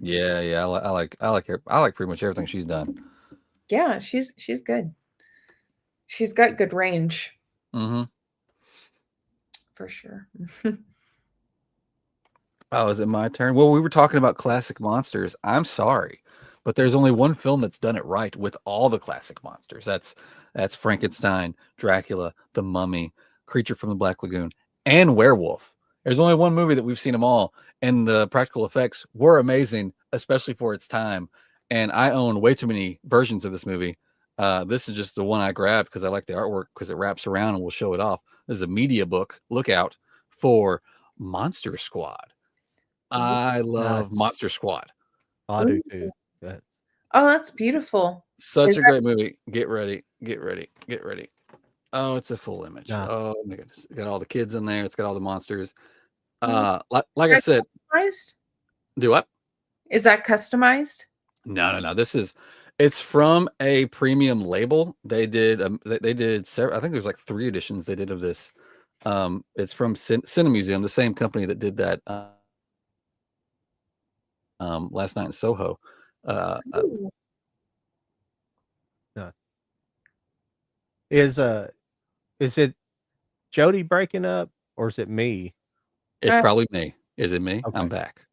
yeah, I like her. I like pretty much everything she's done. Yeah, she's good. She's got good range. Mm-hmm. For sure. Oh, is it my turn? Well, we were talking about classic monsters. I'm sorry, but there's only one film that's done it right with all the classic monsters. That's Frankenstein, Dracula, The Mummy, Creature from the Black Lagoon, and Werewolf. There's only one movie that we've seen them all, and the practical effects were amazing, especially for its time. And I own way too many versions of this movie. This is just the one I grabbed because I like the artwork, because it wraps around and we'll show it off. This is a media book. Look out for Monster Squad. I love Monster Squad. I do too. Oh, that's beautiful. Such a great movie. Get ready. Oh, it's a full image. Oh my goodness. It's got all the kids in there. It's got all the monsters. Like I said. Customized? Do what? Is that customized? No. It's from a premium label. They did several, I think there's like 3 editions they did of this. It's from Cinemuseum, the same company that did that Last Night in Soho. Is it Jody breaking up, or is it me? It's probably me. Is it me? Okay. I'm back.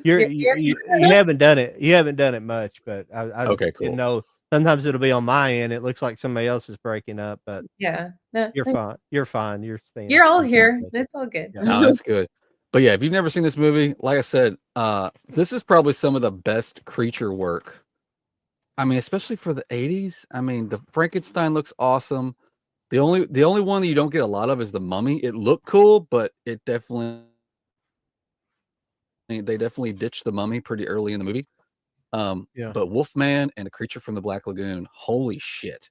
You haven't done it. You haven't done it much, but I okay, cool. didn't know. Sometimes it'll be on my end. It looks like somebody else is breaking up, but yeah, you're fine. You're fine. You're all here. It's all good. No, that's good. But yeah, if you've never seen this movie, like I said, this is probably some of the best creature work I mean, especially for the 80s. I mean, the Frankenstein looks awesome. The only one that you don't get a lot of is the Mummy. It looked cool, but they definitely ditched the Mummy pretty early in the movie. Yeah. But Wolfman and the Creature from the Black Lagoon, holy shit,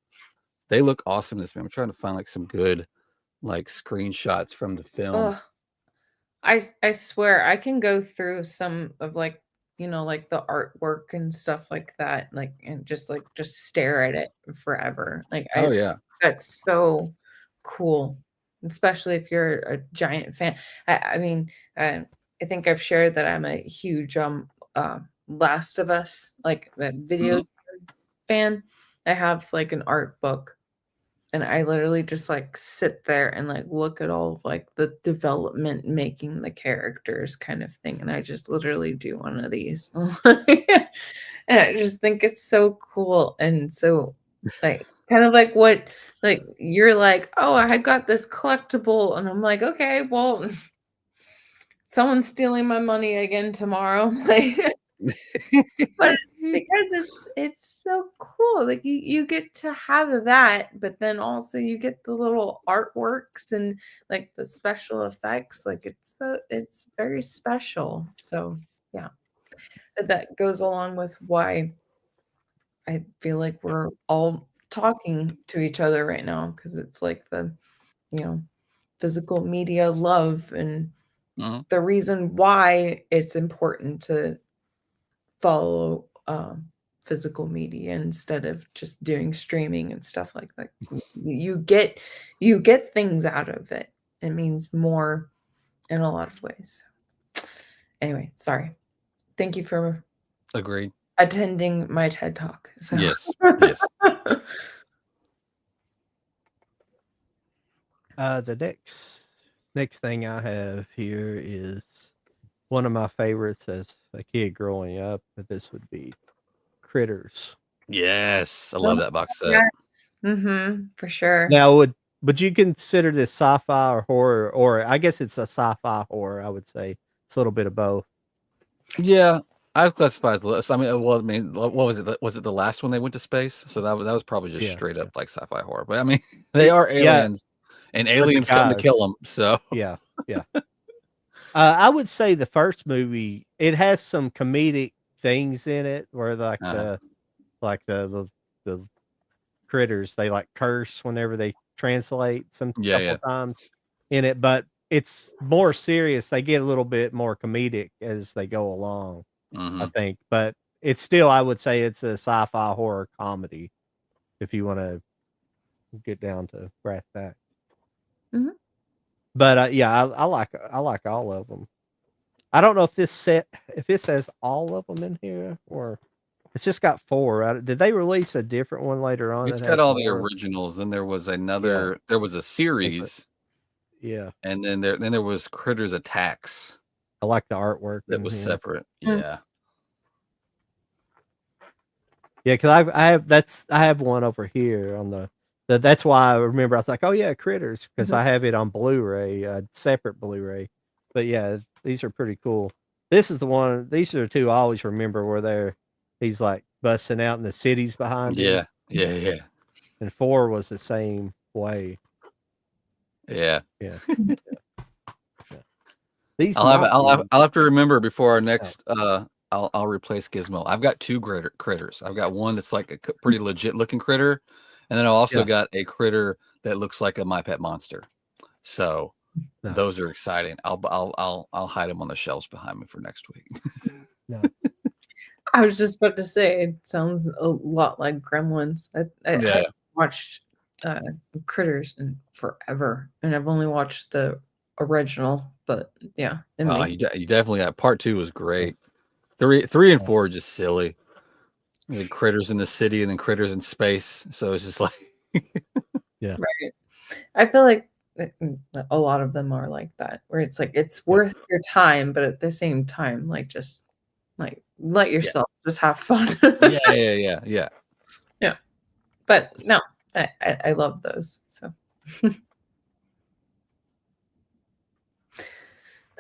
they look awesome in this movie. I'm trying to find like some good like screenshots from the film. Ugh. I swear I can go through some of like, like the artwork and stuff like that, like, and just stare at it forever. Like Oh yeah. that's so cool, especially if you're a giant fan. I mean, I think I've shared that I'm a huge Last of Us like video Mhm. fan. I have like an art book, and I literally just like sit there and like look at all of like the development making the characters kind of thing. And I just literally do one of these. And I just think it's so cool. And so like kind of like what like you're like, oh, I got this collectible, and I'm like, okay, well, someone's stealing my money again tomorrow. Like, but because it's so cool. Like you get to have that, but then also you get the little artworks and like the special effects. Like it's very special. So yeah. That goes along with why I feel like we're all talking to each other right now, because it's like the, you know, physical media love, and Mhm. the reason why it's important to follow physical media instead of just doing streaming and stuff like that. You get things out of it. It means more in a lot of ways. Anyway, sorry. Thank you for Agreed. attending my TED Talk. So Yes. Yes. The next thing I have here is one of my favorites as a kid growing up, but this would be Critters. Yes. I Oh, love that box set. yes. For sure. Now, would you consider this sci-fi or horror? Or I guess it's a sci-fi horror, I would say. It's a little bit of both. Yeah. I was classified as list. I mean, well, I mean, what was it? Was it the last one they went to space? So that was probably just Yeah, straight yeah. up like sci-fi horror. But I mean, they are Yeah, aliens, and but the aliens come to guys. kill them. So Yeah, yeah. I would say the first movie, it has some comedic things in it where uh, like the critters, they like curse whenever they translate some yeah, couple yeah. of times in it, but it's more serious. They get a little bit more comedic as they go along, I Hmm. think. But it's still, I would say it's a sci-fi horror comedy if you want to get down to brass tacks. Mhm. But yeah, I like all of them. I don't know if this has all of them in here or it's just got 4. Right? Did they release a different one later on It's that got had all the more? originals. Then there was Yeah, there was a was it? series, Yeah, and then there was Critters Attacks I like the artwork that in was here. separate. Mm. Yeah. Yeah, because I have one over here on that's why I remember I was like, oh yeah, Critters, because Mhm. I have it on Blu-ray, separate Blu-ray. But yeah, these are pretty cool. This is the one. These are the 2 I always remember where he's like busting out in the cities behind him, Yeah. Yeah. Yeah. and 4 was the same way. Yeah. Yeah, yeah. These might be. I'll have to remember before our Oh, next I'll replace Gizmo. I've got 2 critters. I've got one that's like a pretty legit looking critter, and then I also yeah, got a critter that looks like a My Pet Monster. So no, those are exciting. I'll hide them on the shelves behind me for next week. no, I was just about to say it sounds a lot like Gremlins. I Yeah. haven't watched uh, Critters in forever, and I've only watched the original. But yeah, it makes You definitely got part 2 was great. 3 and yeah, 4 are just silly. The critters in the city and then critters in space. So it's just like yeah, right. I feel like a lot of them are like that, where it's like it's yeah. worth your time, but at the same time, like just like let yeah. yourself just have fun. Yeah, yeah, yeah, yeah. Yeah, but no, I love those. So,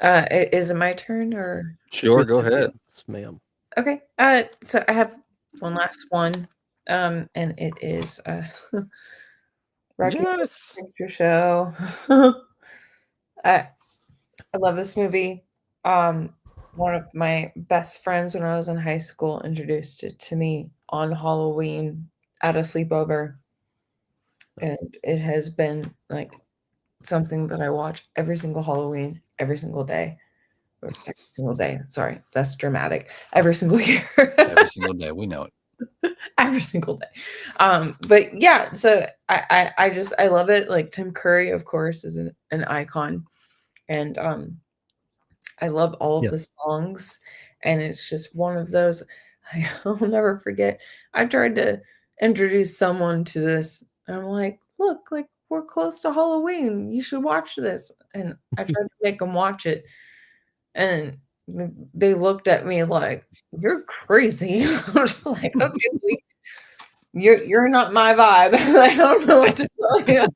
is it my turn or Sure, go ahead. Yes, ma'am. okay? So I have one last one. And it is Rocky Horror Yes. Picture Show. I love this movie. One of my best friends when I was in high school introduced it to me on Halloween at a sleepover. And it has been like something that I watch every single Halloween, every single day. Or every single day. Sorry, that's dramatic. Every single year. Every single day. We know it. Every single day. But yeah, so I love it. Like Tim Curry, of course, is an icon. And I love all of Yeah. the songs. And it's just one of those I'll never forget. I tried to introduce someone to this, and I'm like, look, like we're close to Halloween. You should watch this. And I tried to make them watch it. And they looked at me like, you're crazy. I was like, okay, you're not my vibe. I don't know what to tell you.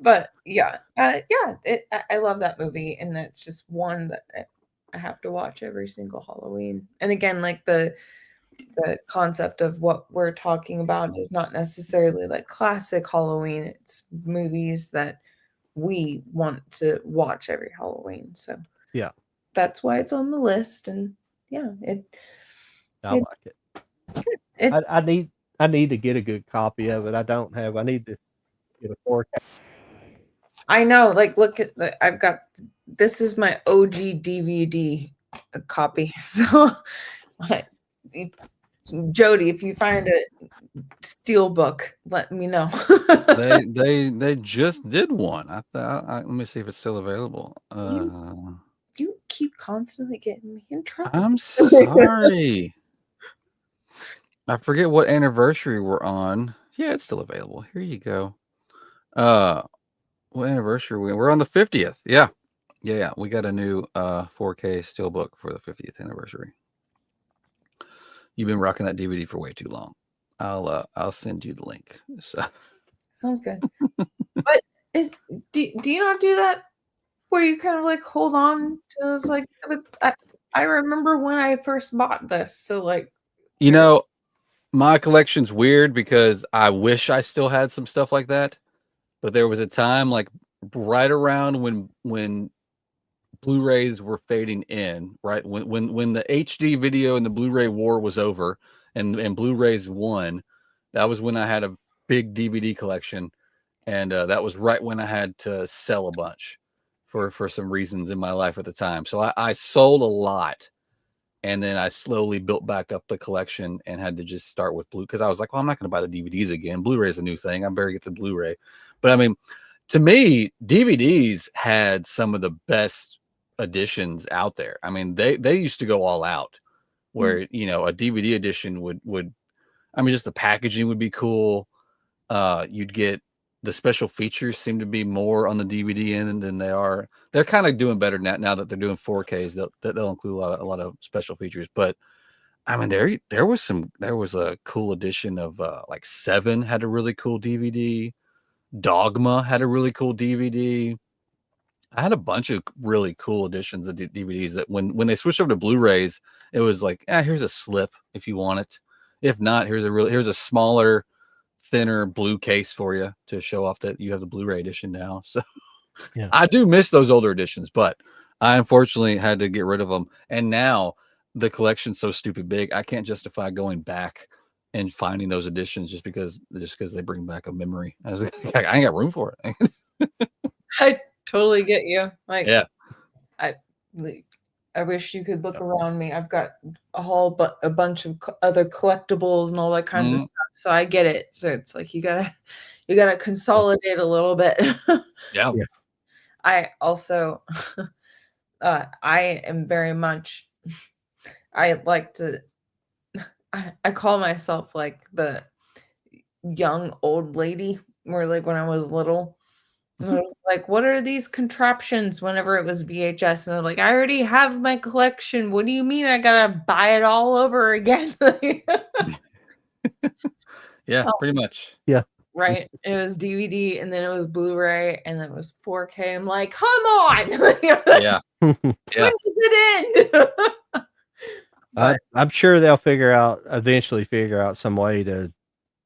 But yeah, I love that movie, and that's just one that I have to watch every single Halloween. And again, like the concept of what we're talking about is not necessarily like classic Halloween. It's movies that we want to watch every Halloween. So Yeah. that's why it's on the list. And yeah, I it- like it. it I need to get a good copy of it. I need to get a 4K. I know, like, look at I've got, this is my OG DVD copy. So, Jody, if you find a steel book, let me know. They just did one. I thought. Let me see if it's still available. You keep constantly getting me in trouble. I'm sorry. I forget what anniversary we're on. Yeah, it's still available. Here you go. What anniversary we're on the 50th. Yeah. We got a new 4K steelbook for the 50th anniversary. You've been rocking that DVD for way too long. I'll send you the link. So Sounds good. But do you not do that where you kind of like hold on to this? Like, I remember when I first bought this, so like, you know, my collection's weird because I wish I still had some stuff like that, but there was a time like right around when Blu-rays were fading in, right when the HD video and the Blu-ray war was over, and Blu-rays won. That was when I had a big DVD collection, and that was right when I had to sell a bunch for some reasons in my life at the time. So I sold a lot, and then I slowly built back up the collection and had to just start with Blu, because I was like, well, I'm not going to buy the DVDs again. Blu-ray is a new thing. I better get the Blu-ray. But I mean, to me, DVDs had some of the best editions out there. I mean, they used to go all out, where you know, a DVD edition would I mean, just the packaging would be cool. You'd get the special features seem to be more on the DVD end than they are. They're kind of doing better now that they're doing 4Ks. They'll include a lot of special features. But I mean, there was a cool edition of like Seven had a really cool DVD. Dogma had a really cool DVD. I had a bunch of really cool editions of DVDs that when they switched over to Blu-rays, it was like, here's a slip if you want it. If not, here's a smaller, thinner blue case for you to show off that you have the Blu-ray edition now. So Yeah. I do miss those older editions, but I unfortunately had to get rid of them. And now the collection's so stupid big, I can't justify going back and finding those editions just because they bring back a memory. I was like, I ain't got room for it. I totally get you. Like, Yeah. I wish you could look around me. I've got a bunch of other collectibles and all that kinds of stuff. So I get it. So it's like you gotta consolidate a little bit. Yeah. I also I am very much, I like to, I call myself like the young old lady, where like when I was little, I was like, what are these contraptions whenever it was VHS? And I'm like, I already have my collection. What do you mean I gotta buy it all over again? Yeah, pretty much. Yeah. Right. It was DVD, and then it was Blu-ray, and then it was 4K. I'm like, come on. Yeah. When does it end? But I'm sure they'll eventually figure out some way to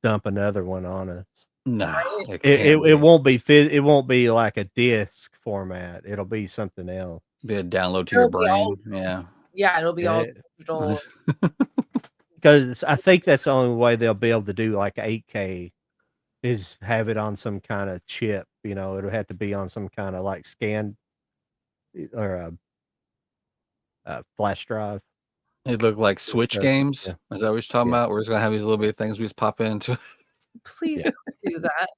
dump another one on us. No, right? it It can't it it be. won't be it won't be like a disc format. It'll be something else. Be a download to your It'll be all brain. Yeah. it'll be all digital. Because I think that's the only way they'll be able to do like 8K is have it on some kind of chip. It'll have to be on some kind of like scan or a flash drive. It looked like Switch So, games. yeah, Is that what you're talking yeah, about? We're just gonna have these little bit things we just pop into. Please yeah. don't do that.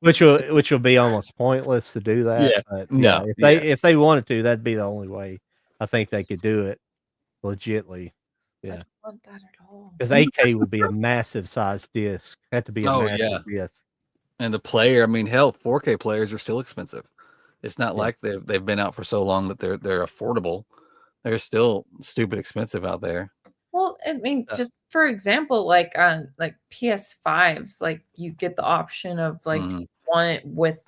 Which will be almost pointless to do that. Yeah. But yeah, No. if they Yeah. if they wanted to, that'd be the only way I think they could do it legitly. I Yeah. don't want that at all. Because 8K would be a massive size disc. Had to be a Oh yeah. massive disc. And the player, I mean, hell, 4K players are still expensive. It's not Yeah. like they've been out for so long that they're affordable. They're still stupid expensive out there. Well, I mean, Uh, just for example, like PS5s, like you get the option of like, do Mhm. you want it with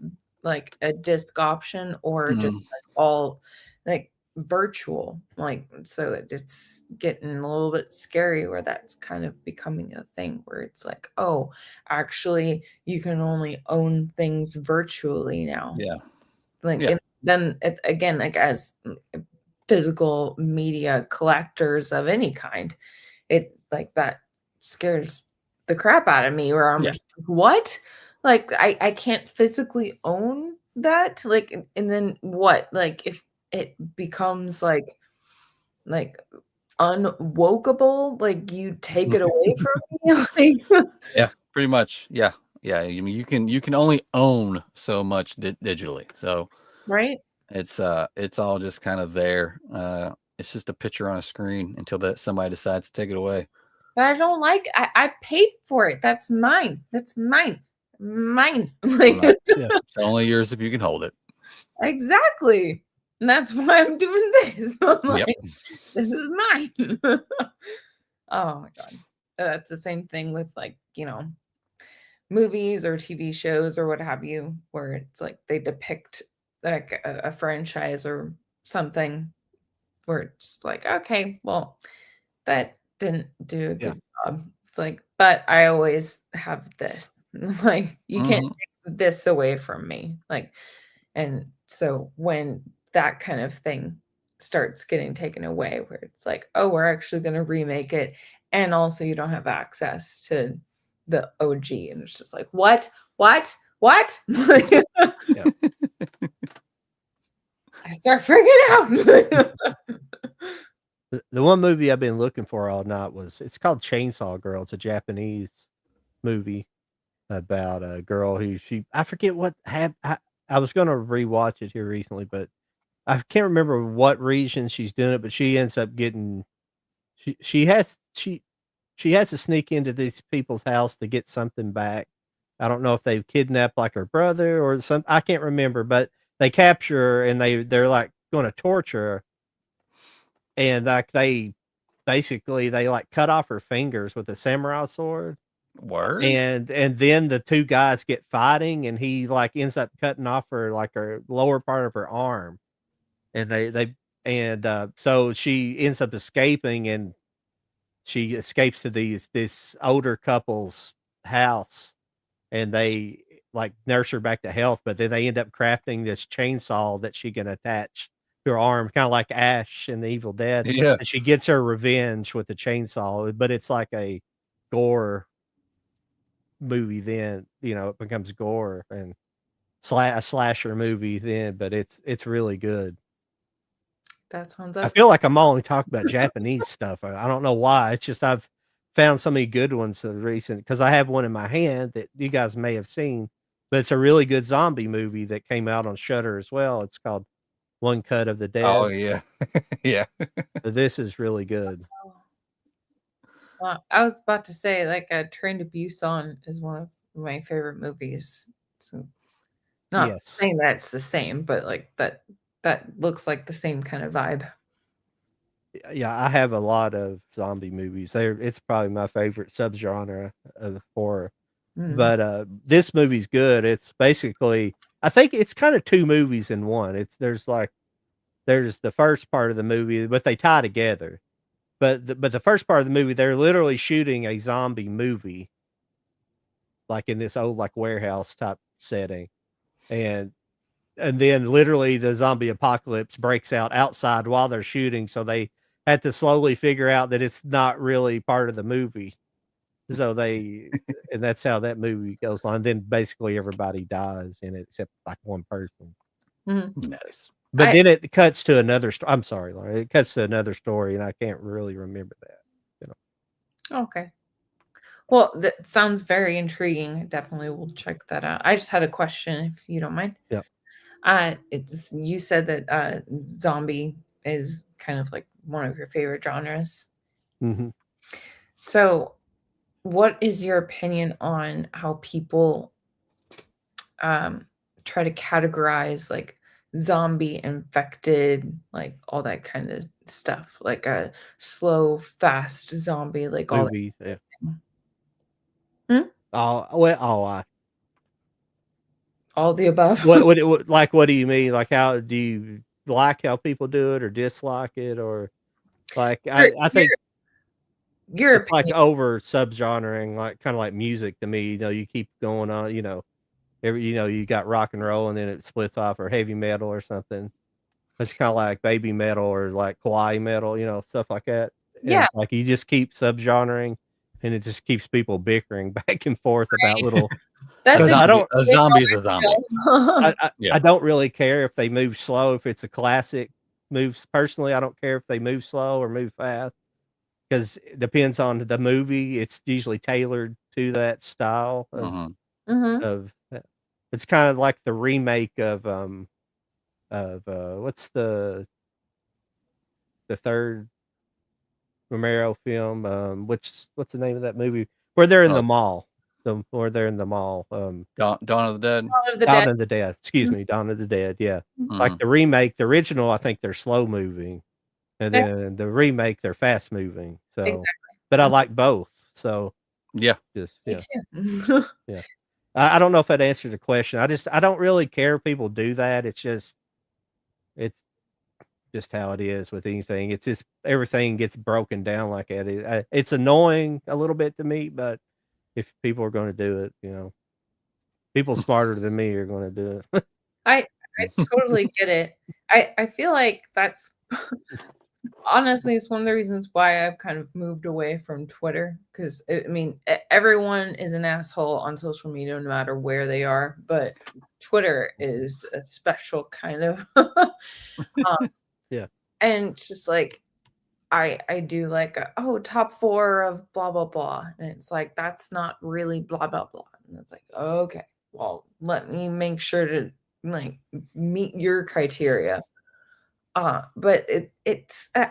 like a disc option or Mhm. just like all like virtual, like so it's getting a little bit scary where that's kind of becoming a thing where it's like, oh, actually you can only own things virtually now. Yeah. Like, Yeah. and then again, like as physical media collectors of any kind, it like that scares the crap out of me where I'm Yeah. just like, what? Like I can't physically own that. Like and then what? Like if it becomes like unwokable, like you take it away from me, like Yeah. Pretty much. Yeah. Yeah. I mean, you can only own so much digitally. So right? it's all just kind of there. It's just a picture on a screen until that somebody decides to take it away. But I don't like I paid for it. That's mine. That's mine. Mine. Like Right. yeah. It's only yours if you can hold it. exactly. And that's why I'm doing this. I'm Yep. like, this is mine. Oh my god. That's the same thing with like, movies or TV shows or what have you, where it's like they depict like a franchise or something where it's like, okay, well, that didn't do a Yeah. good job. It's like, but I always have this. Like, you can't Mhm. take this away from me. Like, and so when that kind of thing starts getting taken away, where it's like, oh, we're actually going to remake it. And also, you don't have access to the OG. And it's just like, what? What? What? Yeah. I start freaking out. The one movie I've been looking for all night it's called Chainsaw Girl. It's a Japanese movie about a girl who I forget what I was gonna rewatch it here recently, but I can't remember what region she's doing it, but she ends up getting she has to sneak into these people's house to get something back. I don't know if they've kidnapped like her brother or some I can't remember, but they capture her and they're like gonna torture her. And like they basically they like cut off her fingers with a samurai sword. Word. And then the 2 guys get fighting and he like ends up cutting off her lower part of her arm. And so she ends up escaping and she escapes to this older couple's house and they like nurse her back to health, but then they end up crafting this chainsaw that she can attach to her arm, kind of like Ash in the Evil Dead. Yeah. And she gets her revenge with the chainsaw, but it's like a gore movie then, it becomes gore and a slasher movie then, but it's really good. That sounds I okay. feel like I'm only talking about Japanese stuff. I don't know why. It's just I've found so many good ones recent because I have one in my hand that you guys may have seen, but it's a really good zombie movie that came out on Shutter as well. It's called One Cut of the Oh Dead. yeah. Yeah. So this is really good. I was about to say, like, Train to Busan is one of my favorite movies. So, not Yes. saying that it's the same, but like that looks like the same kind of vibe. Yeah, I have a lot of zombie movies. It's probably my favorite subgenre of horror. Mm. But, this movie's good. It's basically I think it's kinda 2 movies in one. There's the first part of the movie, but they tie together. but the first part of the movie, they're literally shooting a zombie movie, like in this old like warehouse type setting, and then literally the zombie apocalypse breaks out outside while they're shooting, so they had to slowly figure out that it's not really part of the movie. So and that's how that movie goes on. Then basically everybody dies in it except like one person. Mhm. Nice. But I then it cuts to another story. I'm sorry, Laura. It cuts to another story, and I can't really remember that. Okay. Well, that sounds very intriguing. I definitely will check that out. I just had a question, if you don't mind. Yeah. It's you said that zombie is kind of like one of your favorite genres. Mhm. So, what is your opinion on how people try to categorize like zombie, infected, like all that kind of stuff, like a slow, fast zombie, like all that? Movies, yeah. Hmm? I All the above. what do you mean? Like, how do you like how people do it or dislike it? Or, like, your, I your think your it's like opinion. over subgenring, like, kinda like music to me, you keep going on, you got rock and roll and then it splits off, or heavy metal or something. It's kinda like baby metal or like kawaii metal, stuff like that. And Yeah, it's like you just keep subgenring, and it just keeps people bickering back and forth about little A that's 'cause zombie, a exactly zombie is how a zombie. I I feel. I Yeah. I don't really care if they move slow, if it's a classic moves personally, I don't care if they move slow or move fast, 'cause it depends on the movie, it's usually tailored to that style Mhm. Mhm. of it's kind of like the remake what's the 3rd Romero film, what's the name of that movie? Where they're in Oh, the mall, where they're in the mall, Dawn of the Dead. Dawn of the Dawn Dead. of the Dead, excuse me, Dawn of the Dead, yeah. Like Mhm. the remake, the original, I think they're slow moving, and Yeah, then the remake, they're fast moving, so exactly. but I Mhm. like both, so Yeah. just Me yeah, too. yeah. I don't know if that answered the question, I don't really care if people do that, it's just how it is with anything, it's just everything gets broken down like that, it's annoying a little bit to me, but if people are gonna do it, people smarter than me are gonna do it. I totally get it. I feel like that's honestly, it's one of the reasons why I've kind of moved away from Twitter, 'cause I mean, everyone is an asshole on social media no matter where they are, but Twitter is a special kind of Yeah, and it's just like I do like oh, top 4 of blah blah blah, and it's like that's not really blah blah blah, and it's like okay, well let me make sure to like meet your criteria. But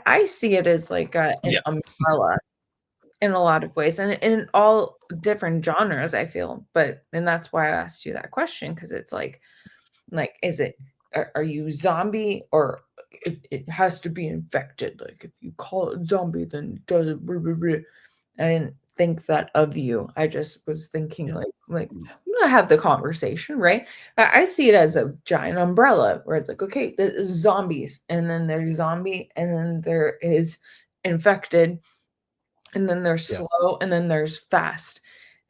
I see it as like an Yeah. umbrella in a lot of ways, and in all different genres. I feel, and that's why I asked you that question, because it's like, is it are you zombie, or it has to be infected? Like if you call it zombie, then it does it. Blah, blah, blah. I didn't think that of you. I just was thinking yeah, like I'm gonna have the conversation, right? I see it as a giant umbrella where it's like, okay, there's zombies, and then there's zombie, and then there is infected, and then there's yeah, slow, and then there's fast.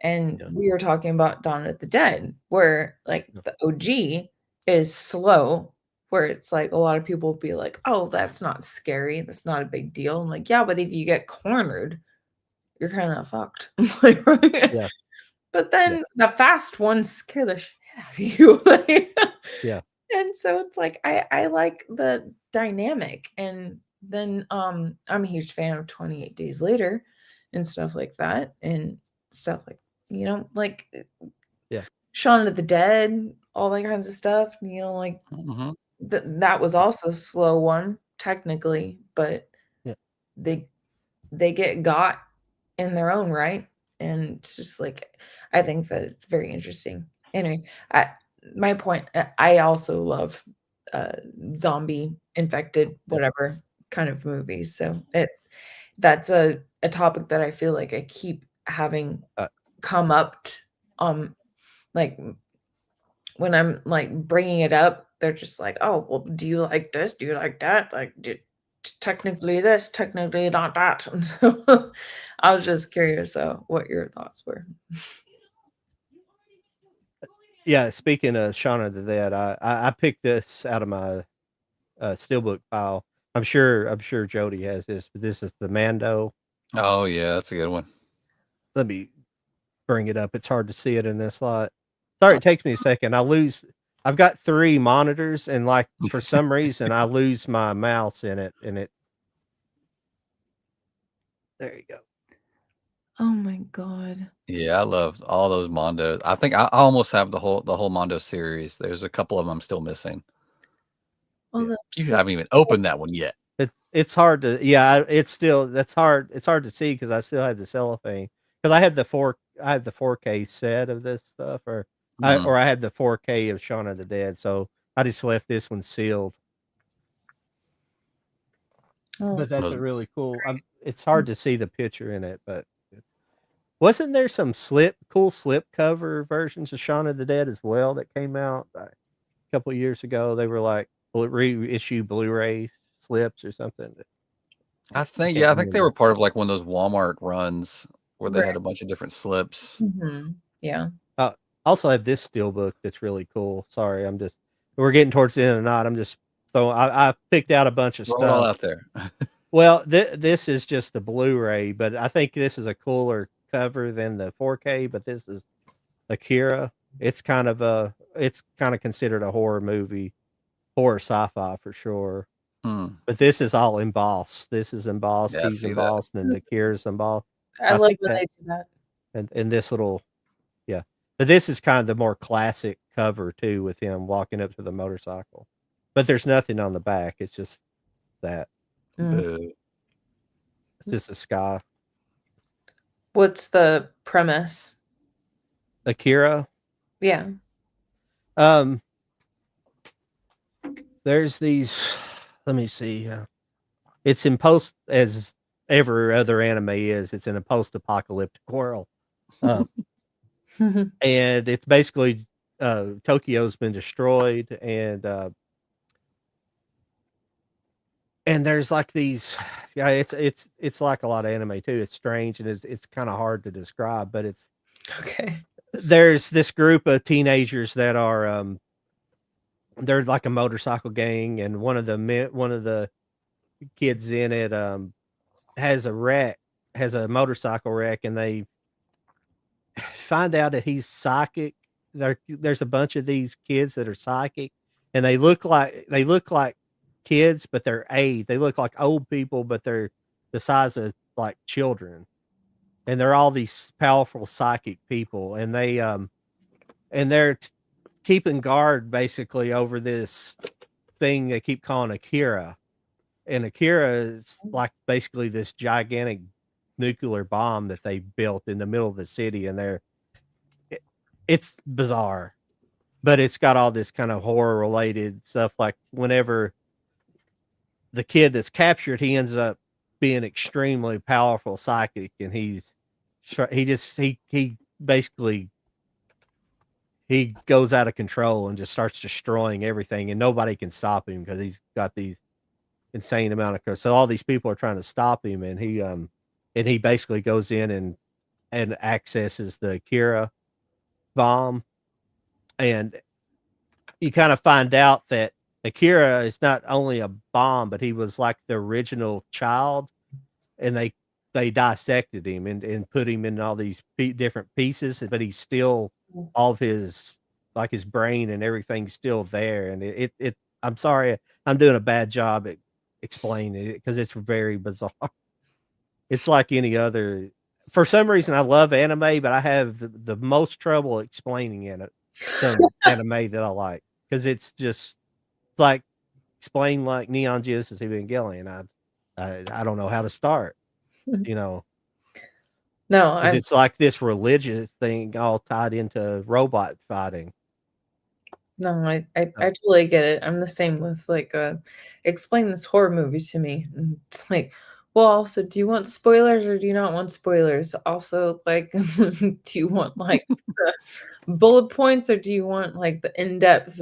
And yeah, we were talking about Dawn of the Dead, where like yeah, the OG is slow, where it's like a lot of people will be like, oh, that's not scary. That's not a big deal. I'm like, yeah, but if you get cornered, you're kind of fucked. Like, right? yeah, But yeah, then the fast ones scare the shit out of you. Like, yeah, and so it's like I like the dynamic. And then I'm a huge fan of 28 Days Later and stuff like that, and stuff like, like yeah, Shaun of the Dead, all that kinds of stuff, like Mhm. that was also a slow one technically, but yeah, they they get got in their own right. And it's just like I think that it's very interesting. Anyway, my point, I also love uh zombie, infected, yeah, whatever kind of movies. So that's a topic that I feel like I keep having uh, come up um like when I'm like bringing it up, they're just like, oh well, do you like this, do you like that, like technically this, technically not that. And so I was just curious what your thoughts were. Yeah, speaking of Shaun of the Dead, I picked this out of my steelbook pile. I'm sure Jody has this, but this is the Mando. Oh yeah, that's a good one. Let me bring it up. It's hard to see it in this light. Sorry, it takes me a second. I've got 3 monitors, and like for some reason I lose my mouse in it, and it. There you go. Oh my god. Yeah, I love all those Mondos. I think I almost have the whole Mondo series. There's a couple of them I'm still missing. Oh, Yeah. that's You so haven't even opened that one yet. It's hard to it's still that's hard. It's hard to see because I still have the cellophane because I have the 4K set of this stuff, or Mhm. I have the 4K of Shaun of the Dead. So I just left this one sealed. oh, But that's Those- a really cool. It's hard to see the picture in it, but wasn't there some cool slip cover versions of Shaun of the Dead as well that came out a couple of years ago? They were like reissue Blu-ray slips or something. I think Can't I think they remember. were part of like one of those Walmart runs where they right. had a bunch of different slips. Yeah. I also have this steelbook that's really cool. Sorry, we're getting towards the end of the night. I picked out a bunch of Throw it all stuff. out there. Well, this is just the Blu-ray, but I think this is a cooler cover than the 4K. But this is Akira. It's kind of considered a horror movie, horror sci-fi for sure. Hmm. But this is all embossed. This is embossed. Yeah, I He's see that. embossed, and Akira's embossed. I I love think when that, they do that. and this little, yeah. But this is kind of the more classic cover too, with him walking up to the motorcycle. But there's nothing on the back. It's just that. Boo. It's just a sky. What's the premise? Akira. Yeah. Um, there's these. Let me see. It's in post as every other anime is. It's in a post-apocalyptic world, um, and it's basically Tokyo's been destroyed, and there's like these. Yeah, it's like a lot of anime too. It's strange and it's kind of hard to describe, but Okay. there's this group of teenagers that are they're like a motorcycle gang, and one of the kids in it has a motorcycle wreck, and they find out that he's psychic. There's a bunch of these kids that are psychic, and they look like kids, but they're they look like old people, but they're the size of like children, and they're all these powerful psychic people, and they're keeping guard basically over this thing they keep calling Akira. And Akira is like basically this gigantic nuclear bomb that they built in the middle of the city, and it's bizarre, but it's got all this kind of horror related stuff. Like whenever the kid that's captured, he ends up being extremely powerful psychic, and he basically he goes out of control and just starts destroying everything, and nobody can stop him because he's got these insane amount of so all these people are trying to stop him, and he basically goes in and accesses the Akira bomb, and you kind of find out that Akira is not only a bomb, but he was like the original child, and they dissected him and put him in all these different pieces, but he's still all of his like his brain and everything's still there, and I'm sorry, I'm doing a bad job at explaining it because it's very bizarre. It's like any other. For some reason, I love anime, but I have the most trouble explaining some anime that I like because it's just like explain like Neon Genesis Evangelion. I don't know how to start, you know, No, because it's like this religious thing all tied into robot fighting. I totally get it. I'm the same with like explain this horror movie to me. And it's like, well, also, do you want spoilers or do you not want spoilers? Also, like, do you want like the bullet points or do you want like the in-depth?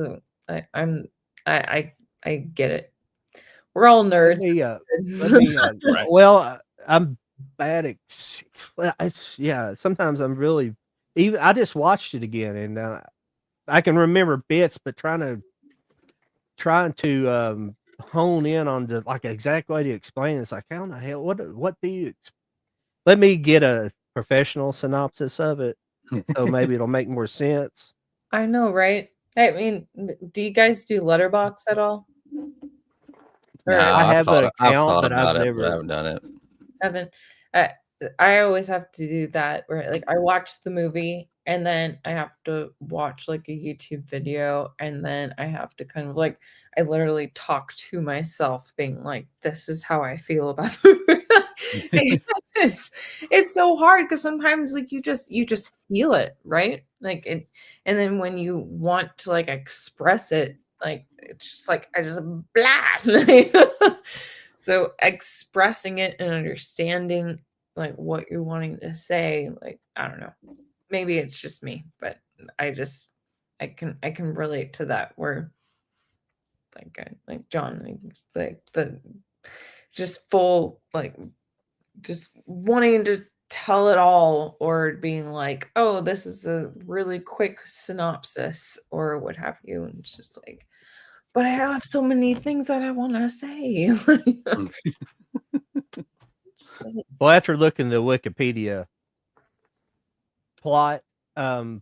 I get it. We're all Let nerds. me, let me, Right. well, I'm bad at, well, sometimes I'm really, even, I just watched it again and, I can remember bits, but trying to, hone in on the, like, exact way to explain it. It's like, how in the hell, what do you, let me get a professional synopsis of it, so maybe it'll make more sense. I know, right? I mean, do you guys do Letterbox at all? No, Or I have an I've account, thought but I've about it, but I never. haven't done it. haven't I always have to do that where like I watch the movie and then I have to watch like a YouTube video and then I have to kind of like I literally talk to myself being like this is how I feel about the movie. It's so hard because sometimes like you just feel it, right? Like it and then when you want to like express it, like it's just like I just blah. So expressing it and understanding like what you're wanting to say, like I don't know. Maybe it's just me, but I can relate to that where like John like, like the just full like just wanting to tell it all or being like, "Oh, this is a really quick synopsis," or what have you, and it's just like, "But I have so many things that I wanna say." Just like Well, after looking the Wikipedia plot, um,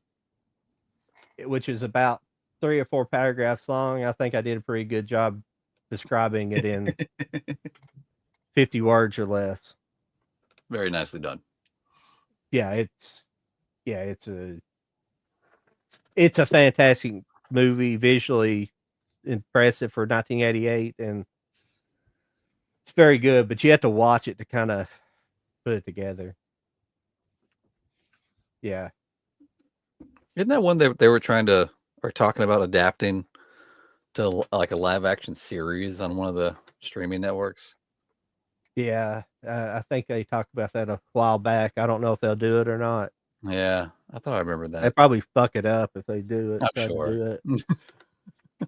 which is about 3 or 4 paragraphs long, I think I did a pretty good job describing it in 50 words or less. Very nicely done. Yeah, yeah, it's a fantastic movie, visually impressive for 1988, and it's very good, but you have to watch it to kinda put it together. Yeah. Isn't that one they were trying to or talking about adapting to like a live action series on one of the streaming networks? Yeah, I think they talked about that a while back. I don't know if they'll do it or not. Yeah, I thought I remembered They that. probably fuck it up if they do it, I'm try to sure. do it.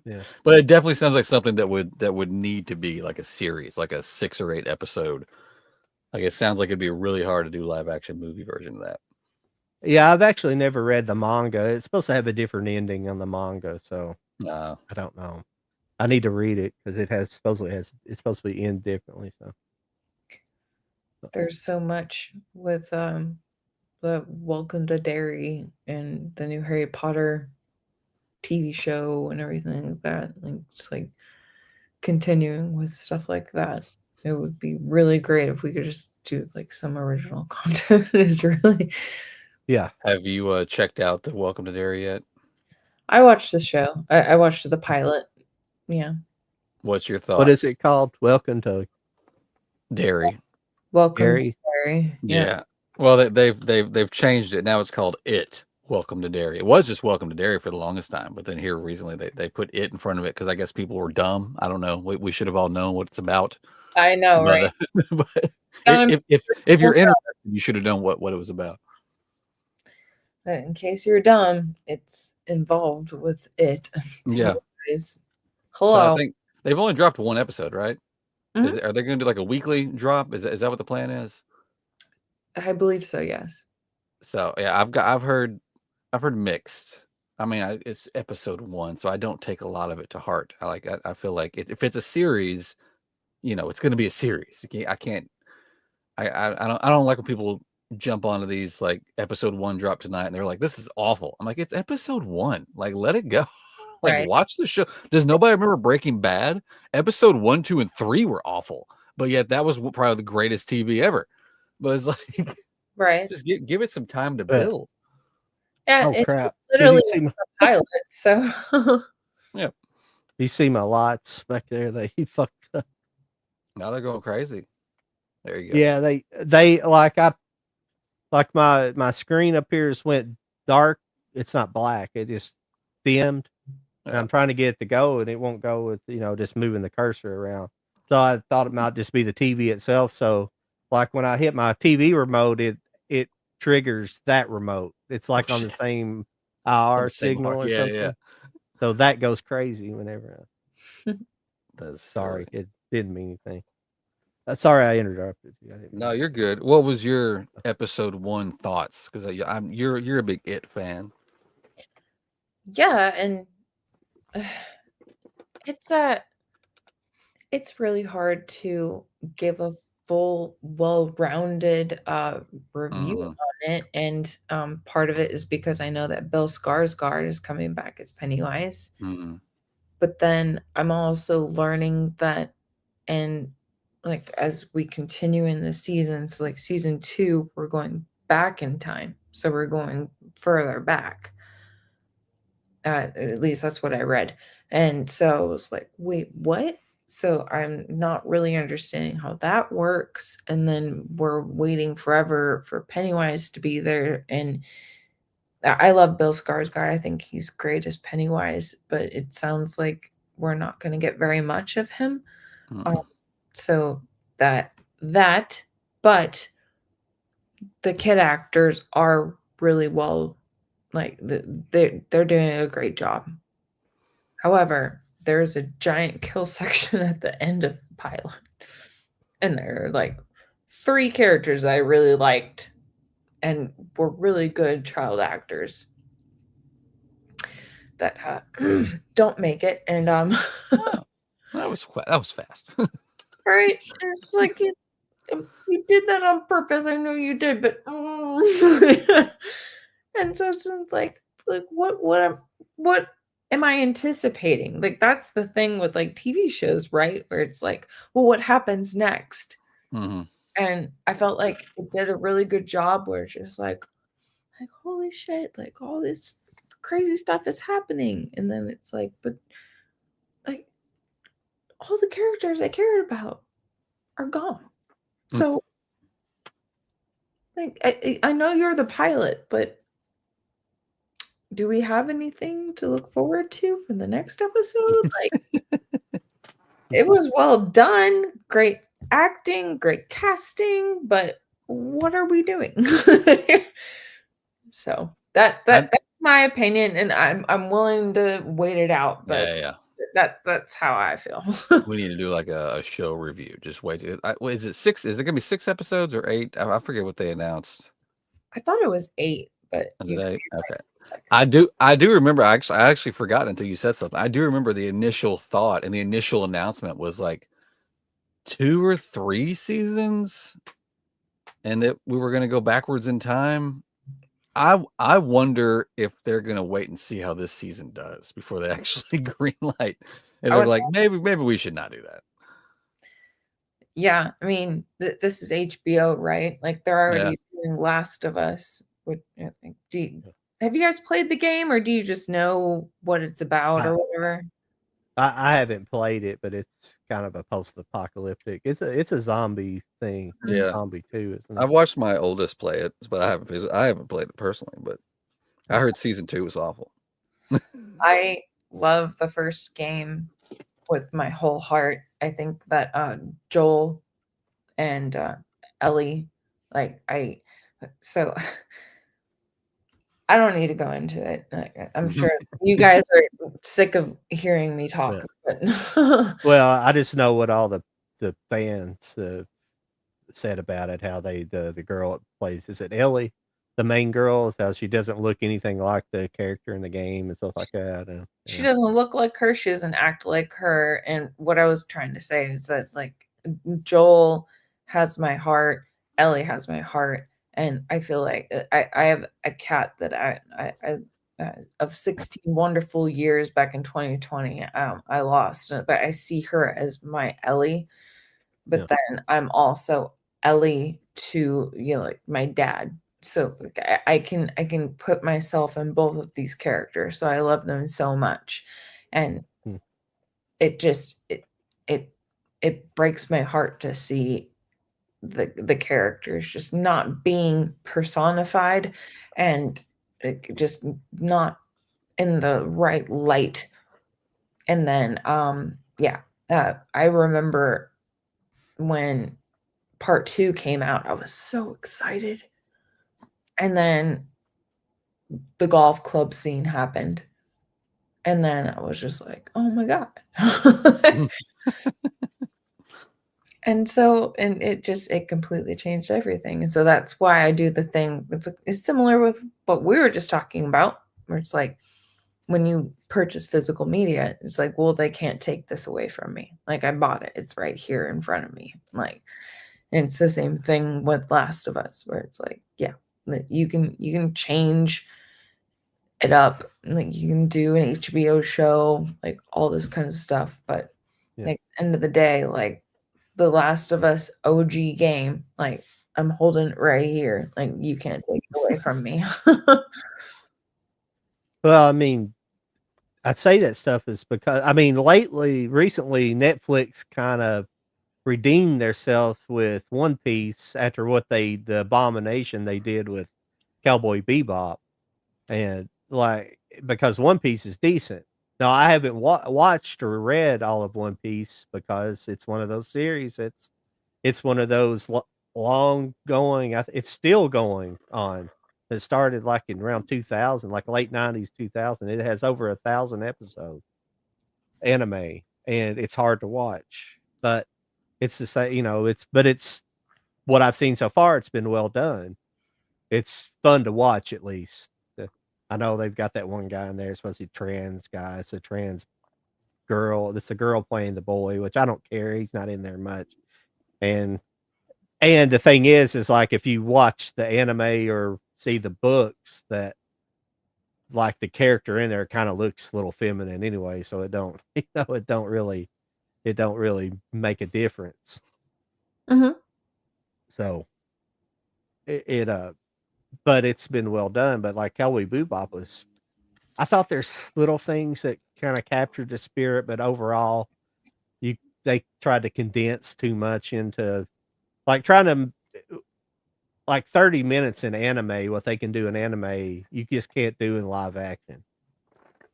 Yeah. But it definitely sounds like something that would need to be like a series, like a 6 or 8 episode. Like it sounds like it'd be really hard to do live action movie version of that. Yeah, I've actually never read the manga. It's supposed to have a different ending on the manga, so Uh, I don't know. I need to read it because it's supposed to be end differently, so. there's so much with the Welcome to Derry and the new Harry Potter TV show and everything like that. Like just like continuing with stuff like that. It would be really great if we could just do like some original content. It's really Yeah. have you checked out the Welcome to Derry yet? I watched the show. I watched the pilot. Yeah. What's your What is thoughts? it called? Welcome to Derry. Welcome to Derry? Derry. Yeah. Yeah. Well, they've changed it. Now it's called It. Welcome to Derry. It was just Welcome to Derry for the longest time, but then here recently they put it in front of it because I guess people were dumb. I don't know. We should have all known what it's about. I know, But, right? but I'm if you're interested, you should have known what it was about. in case you're dumb, it's involved with it. Yeah. Anyways, So I hello. think they've only dropped one episode, right? Mhm. Are they going to do like a weekly drop? Is that what the plan is? I believe so, yes. So yeah, I've heard mixed. I mean, it's episode 1, so I don't take a lot of it to heart. I feel like if it's a series, it's going to be a series. I can't. I don't like when people jump onto these like episode 1 drop tonight and they're like, this is awful. I'm like, it's episode 1. Like, let it go. Like, Right. watch the show. Does nobody remember Breaking Bad? Episode 1, 2, and 3 were awful, but yet that was probably the greatest TV ever. But it's like, Right. just give it some time to Uh, build. Yeah, oh it's crap. Did literally you see my a pilot, so Yeah. you see my lights back there? They fucked up. Now they're going crazy. There you go. Yeah, they like my screen up here just went dark. It's not black. It just dimmed. And Yeah. I'm trying to get it to go and it won't go with, just moving the cursor around. So I thought it might just be the TV itself. So like when I hit my TV remote, it triggers that remote. It's like on the shit. same On IR the same signal or yeah, something. yeah. So that goes crazy whenever. That's Sorry, silly. it Didn't mean anything. Sorry, I interrupted you. I didn't No, mean you're good. What was your episode 1 thoughts? Because you're a big It fan. Yeah, and it's it's really hard to give a full, well-rounded review Mhm. on it, and part of it is because I know that Bill Skarsgård is coming back as Pennywise, Mhm. but then I'm also learning that, and like as we continue in the seasons, like season 2, we're going back in time, so we're going further back. At least that's what I read. And so I was like, wait, what? So I'm not really understanding how that works. And then we're waiting forever for Pennywise to be there. And I love Bill Skarsgård. I think he's great as Pennywise, but it sounds like we're not going to get very much of him. Um, Mhm. so that, but the kid actors are really well, like they're doing a great job. However, there's a giant kill section at the end of the pilot. And there are like 3 characters I really liked and were really good child actors that don't make it. And Oh, that was fast. right, it's like you did that on purpose. I know you did, but and so it's like what am I anticipating? Like that's the thing with like TV shows, right? Where it's like, well, what happens next? Mhm. And I felt like it did a really good job where it's just like holy shit, like all this crazy stuff is happening. And then it's like, but like all the characters I cared about are gone. Mm. So like I know you're the pilot, but do we have anything to look forward to for the next episode? Like it was well done, great acting, great casting, but what are we doing? So I that's my opinion, and I'm willing to wait it out, but yeah. that's how I feel. We need to do like a show review. Just wait. Wait, is it 6? Is it gonna be 6 episodes or 8? I forget what they announced. I thought it was 8, but Is you it could 8? be Okay. right. Like I do remember. I actually forgot until you said something. I do remember the initial thought and the initial announcement was like 2 or 3 seasons, and that we were gonna go backwards in time. I wonder if they're gonna wait and see how this season does before they actually green light. And I they're would like, maybe we should not do that. yeah, I mean, this is HBO, right? Like they're Yeah. already doing Last of Us. With I think, have you guys played the game, or do you just know what it's about, I, or whatever? I haven't played it, but it's kind of a post-apocalyptic. It's a zombie thing. Mhm. Yeah. Zombie too, isn't I've it? watched my oldest play it, but I haven't played it personally, but I heard season 2 was awful. I love the first game with my whole heart. I think that Joel and Ellie, like so I don't need to go into it. I'm sure you guys are sick of hearing me talk, Yeah. but Well, I just know what all the fans said about it. How the girl that plays, is it Ellie, the main girl? How she doesn't look anything like the character in the game and stuff like that. she Yeah. doesn't look like her. She doesn't act like her. And what I was trying to say is that like Joel has my heart, Ellie has my heart, and I feel like I have a cat that of 16 wonderful years back in 2020 I lost, but I see her as my Ellie. But Yeah. then I'm also Ellie to like my dad. So like I can put myself in both of these characters. So I love them so much, and Hmm. it just it it breaks my heart to see the characters just not being personified and just not in the right light. And then yeah, I remember when part 2 came out, I was so excited. And then the golf club scene happened. And then I was just like, "Oh my god." And so, and it completely changed everything. And so that's why I do the thing. It's similar with what we were just talking about, where it's like when you purchase physical media, it's like, well, they can't take this away from me. Like I bought it. It's right here in front of me. Like, and it's the same thing with Last of Us, where it's like, yeah, that you can change it up. Like you can do an HBO show, like all this kind of stuff. But Yeah. like end of the day, like the Last of Us OG game, like I'm holding it right here. Like you can't take it away from me. Well, I mean, I'd say that stuff is because recently, Netflix kind of redeemed themselves with One Piece after the abomination they did with Cowboy Bebop, and because One Piece is decent. Now, I haven't watched or read all of One Piece because it's one of those series. It's one of those long going. It's still going on. It started like in around 2000, like late 90s, 2000. It has over 1,000 episodes, anime, and it's hard to watch. But it's the same, it's what I've seen so far. It's been well done. It's fun to watch at least. I know they've got that one guy in there. It's supposed to be trans guy. It's a trans girl. It's a girl playing the boy, which I don't care. He's not in there much. And the thing is like if you watch the anime or see the books, that like the character in there kind of looks a little feminine anyway, so it don't it don't really make a difference. Mm-hmm. So but it's been well done. But like Cowboy Bebop was, I thought there's little things that kind of captured the spirit, but overall, they tried to condense too much into like trying to like 30 minutes in anime. What they can do in anime, you just can't do in live action.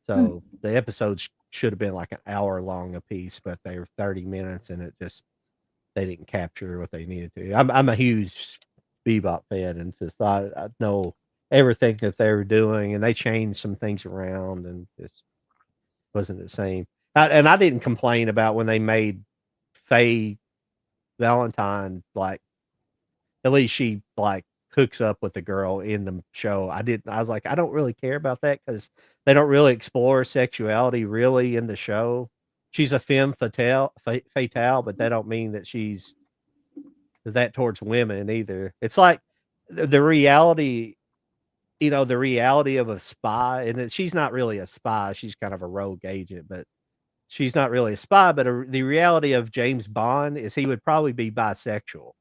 So the episodes should have been like an hour long a piece, but they were 30 minutes, and they didn't capture what they needed to. I'm a huge Bebop fan, and just I know everything that they were doing, and they changed some things around, and just wasn't the same. And I didn't complain about when they made Faye Valentine, like at least she like hooks up with the girl in the show. I was like, I don't really care about that because they don't really explore sexuality really in the show. She's a femme fatale, but that don't mean that she's that towards women either. It's like the reality, the reality of a spy, and that she's not really a spy. She's kind of a rogue agent, but she's not really a spy. But the reality of James Bond is he would probably be bisexual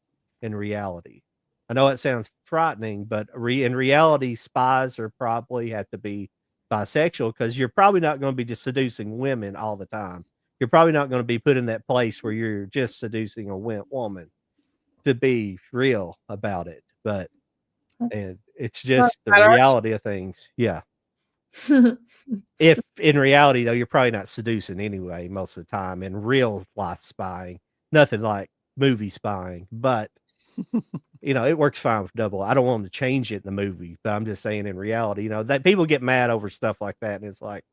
in reality. I know it sounds frightening, but in reality, spies are probably have to be bisexual because you're probably not going to be just seducing women all the time. You're probably not going to be put in that place where you're just seducing a woman to be real about it. But and it's just the reality of things. Yeah. If in reality though, you're probably not seducing anyway most of the time in real life spying. Nothing like movie spying, but it works fine with double. I don't want them to change it in the movie, but I'm just saying in reality, that people get mad over stuff like that, and it's like,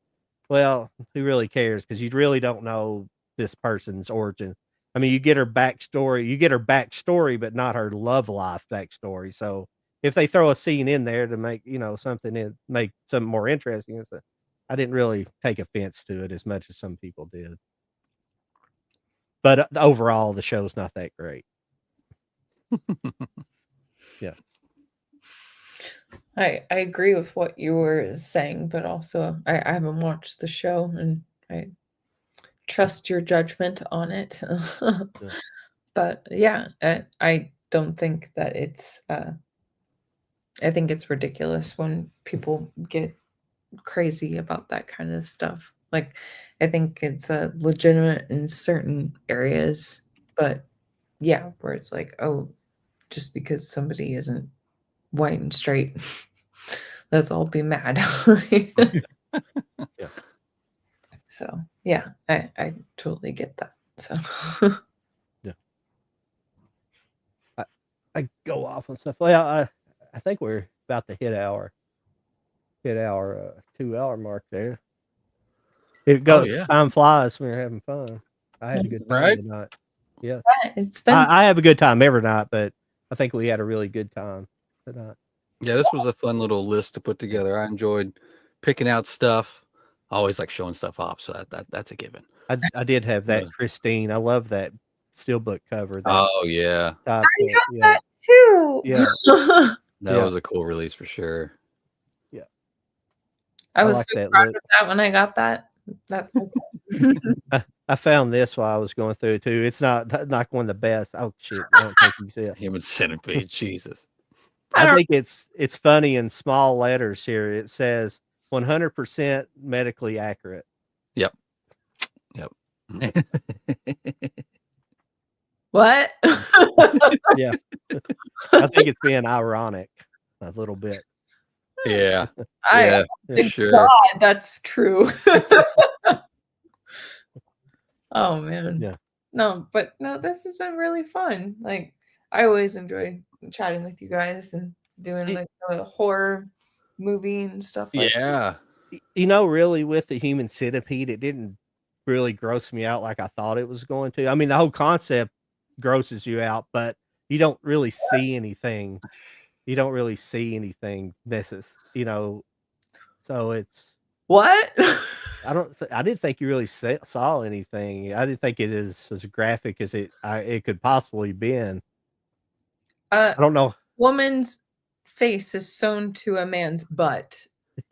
well, who really cares? Because you really don't know this person's origin. I mean, you get her backstory, but not her love life backstory. So if they throw a scene in there to make, make something more interesting, I didn't really take offense to it as much as some people did. But overall, the show's not that great. Yeah. I agree with what you were saying, but also I haven't watched the show, and I trust your judgment on it. Yeah. But yeah, I don't think that it's I think it's ridiculous when people get crazy about that kind of stuff. Like I think it's legitimate in certain areas, but yeah, where it's like, oh, just because somebody isn't white and straight, let's all be mad. Yeah. So yeah, I totally get that. So Yeah. I go off on stuff. Well, I think we're about to hit our 2 hour mark there. It Oh goes yeah. time flies when you're having fun. I had a good time Right. tonight. Yeah. It's been I have a good time every night, but I think we had a really good time tonight. Yeah, this was a fun little list to put together. I enjoyed picking out stuff. I always like showing stuff off, so that's a given. I did have that Uh, Christine. I love that steelbook cover. That Oh yeah, top. I have Yeah. that too. Yeah. that Yeah. was a cool release for sure. Yeah. I I was like so that proud look. of that when I got that. That's so cool. I found this while I was going through it too. It's not one of the best. Oh shit! I don't think you see it. Human Centipede, Jesus. I I don't think it's funny in small letters here. It says 100% medically accurate. Yep. what? Yeah. I think it's being ironic a little bit. Yeah, I for thank sure. God that's true. Oh man. Yeah. No, but no, this has been really fun. Like I always enjoy chatting with you guys and doing Y- like the horror movie and stuff like Yeah, Really, with the human centipede, it didn't really gross me out like I thought it was going to. I mean, the whole concept grosses you out, but you don't really see anything. You don't really see anything so it's what? I didn't think you really saw anything. I didn't think it is as graphic as it could possibly been. A I don't know. woman's face is sewn to a man's butt.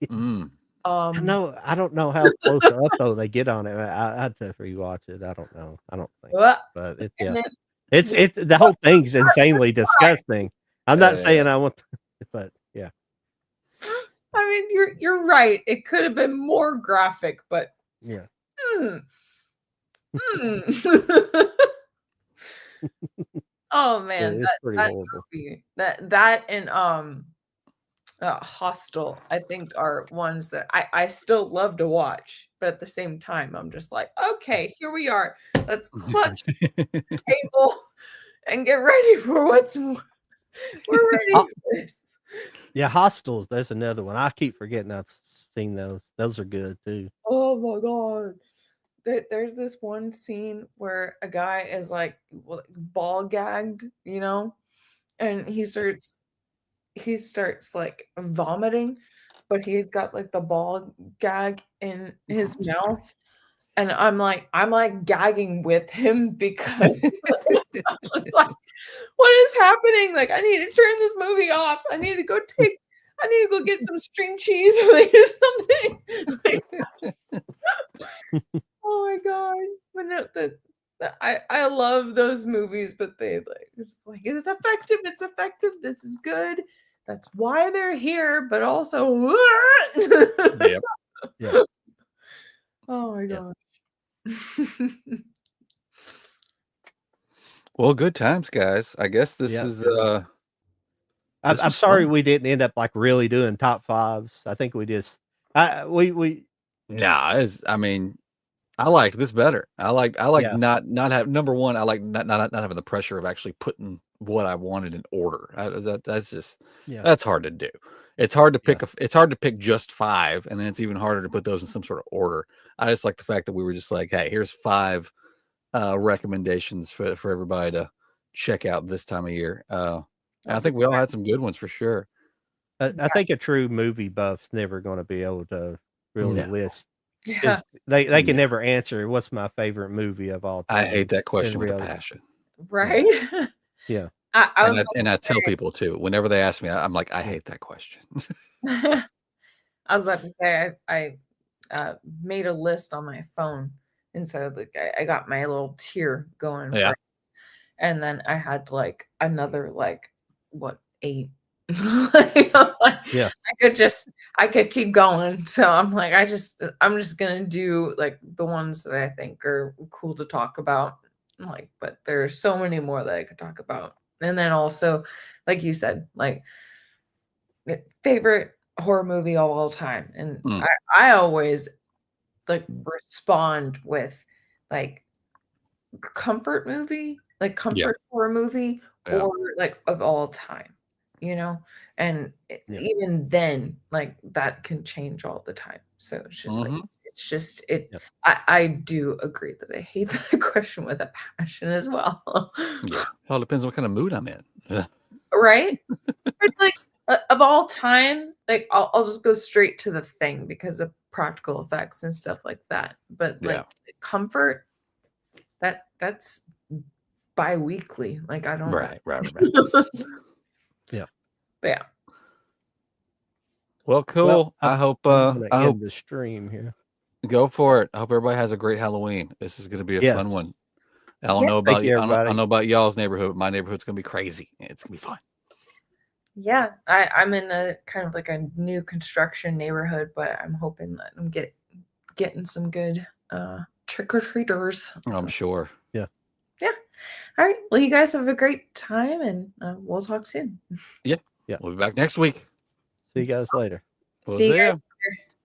mm. I don't know how close up though they get on it. I'd have to rewatch it. I don't know. I don't think, What? but And then it's the whole thing's insanely disgusting. I'm not saying Yeah. I want, but yeah, I mean, you're right. It could have been more graphic, but yeah, mm, mm. Oh man, it's pretty that horrible. movie, that and Hostel, I think are ones that I still love to watch, but at the same time, I'm just like, okay, here we are. Let's clutch the table and get ready for we're ready Uh, for this. Yeah, Hostels. There's another one. I keep forgetting I've seen those. Those are good too. Oh my god. There's this one scene where a guy is like ball gagged, and he starts like vomiting, but he's got like the ball gag in his mouth. And I'm like gagging with him because it's like, what is happening? Like, I need to turn this movie off. I need to go get some string cheese or like something. Like, oh my god. But no, I love those movies, but it's effective, this is good. That's why they're here, but also Yep. Yeah, oh my yeah. gosh. Well, good times, guys. I guess this Yeah. is I'm this I'm was sorry fun. we didn't end up like really doing top fives. I think we just we Nah, I mean, I liked this better. I like yeah, not have number one. I like not having the pressure of actually putting what I wanted in order. yeah, That's hard to do. It's hard to yeah. it's hard to pick just five, and then it's even harder to put those in some sort of order. I just like the fact that we were just like, hey, here's five recommendations for everybody to check out this time of year. And I think we all had some good ones for sure. I think a true movie buff's never going to be able to really No, list. Yeah, They can no. never answer what's my favorite movie of all I time hate that question in with a reality. passion. right. Yeah, I was And I tell people too, whenever they ask me, I'm like, I yeah, hate that question. I was about to say I made a list on my phone, and so like I got my little tier going Yeah. for, and then I had like another like what 8. yeah, I could keep going. So I'm just gonna do like the ones that I think are cool to talk about. Like, but there's so many more that I could talk about. And then also, like you said, like favorite horror movie of all time. And Mm, I always like respond with like yeah. comfort horror movie Yeah. or like of all time, and yeah. even then like that can change all the time. So it's just like Hmm. It's just it. Yep. I do agree that I hate the question with a passion as well. Yeah, it all depends on what kind of mood I'm in. Right? It's like of all time, like I'll just go straight to the thing because of practical effects and stuff like that. But Yeah. like comfort, that's bi-weekly. Like I don't Right. Yeah. But yeah. Well, cool. Well, I hope I'm gonna I hope end the stream here. go for it. I hope everybody has a great Halloween. This is going to be a Yes. fun one. I don't Yeah. know about Thank you, I don't everybody. know about y'all's neighborhood. But my neighborhood's going to be crazy. It's going to be fun. Yeah, I'm in a kind of like a new construction neighborhood, but I'm hoping that I'm getting some good trick-or-treaters. I'm sure. Yeah. All right. Well, you guys have a great time, and we'll talk soon. Yeah. Yeah. We'll be back next week. See you guys later. We'll See you see guys ya.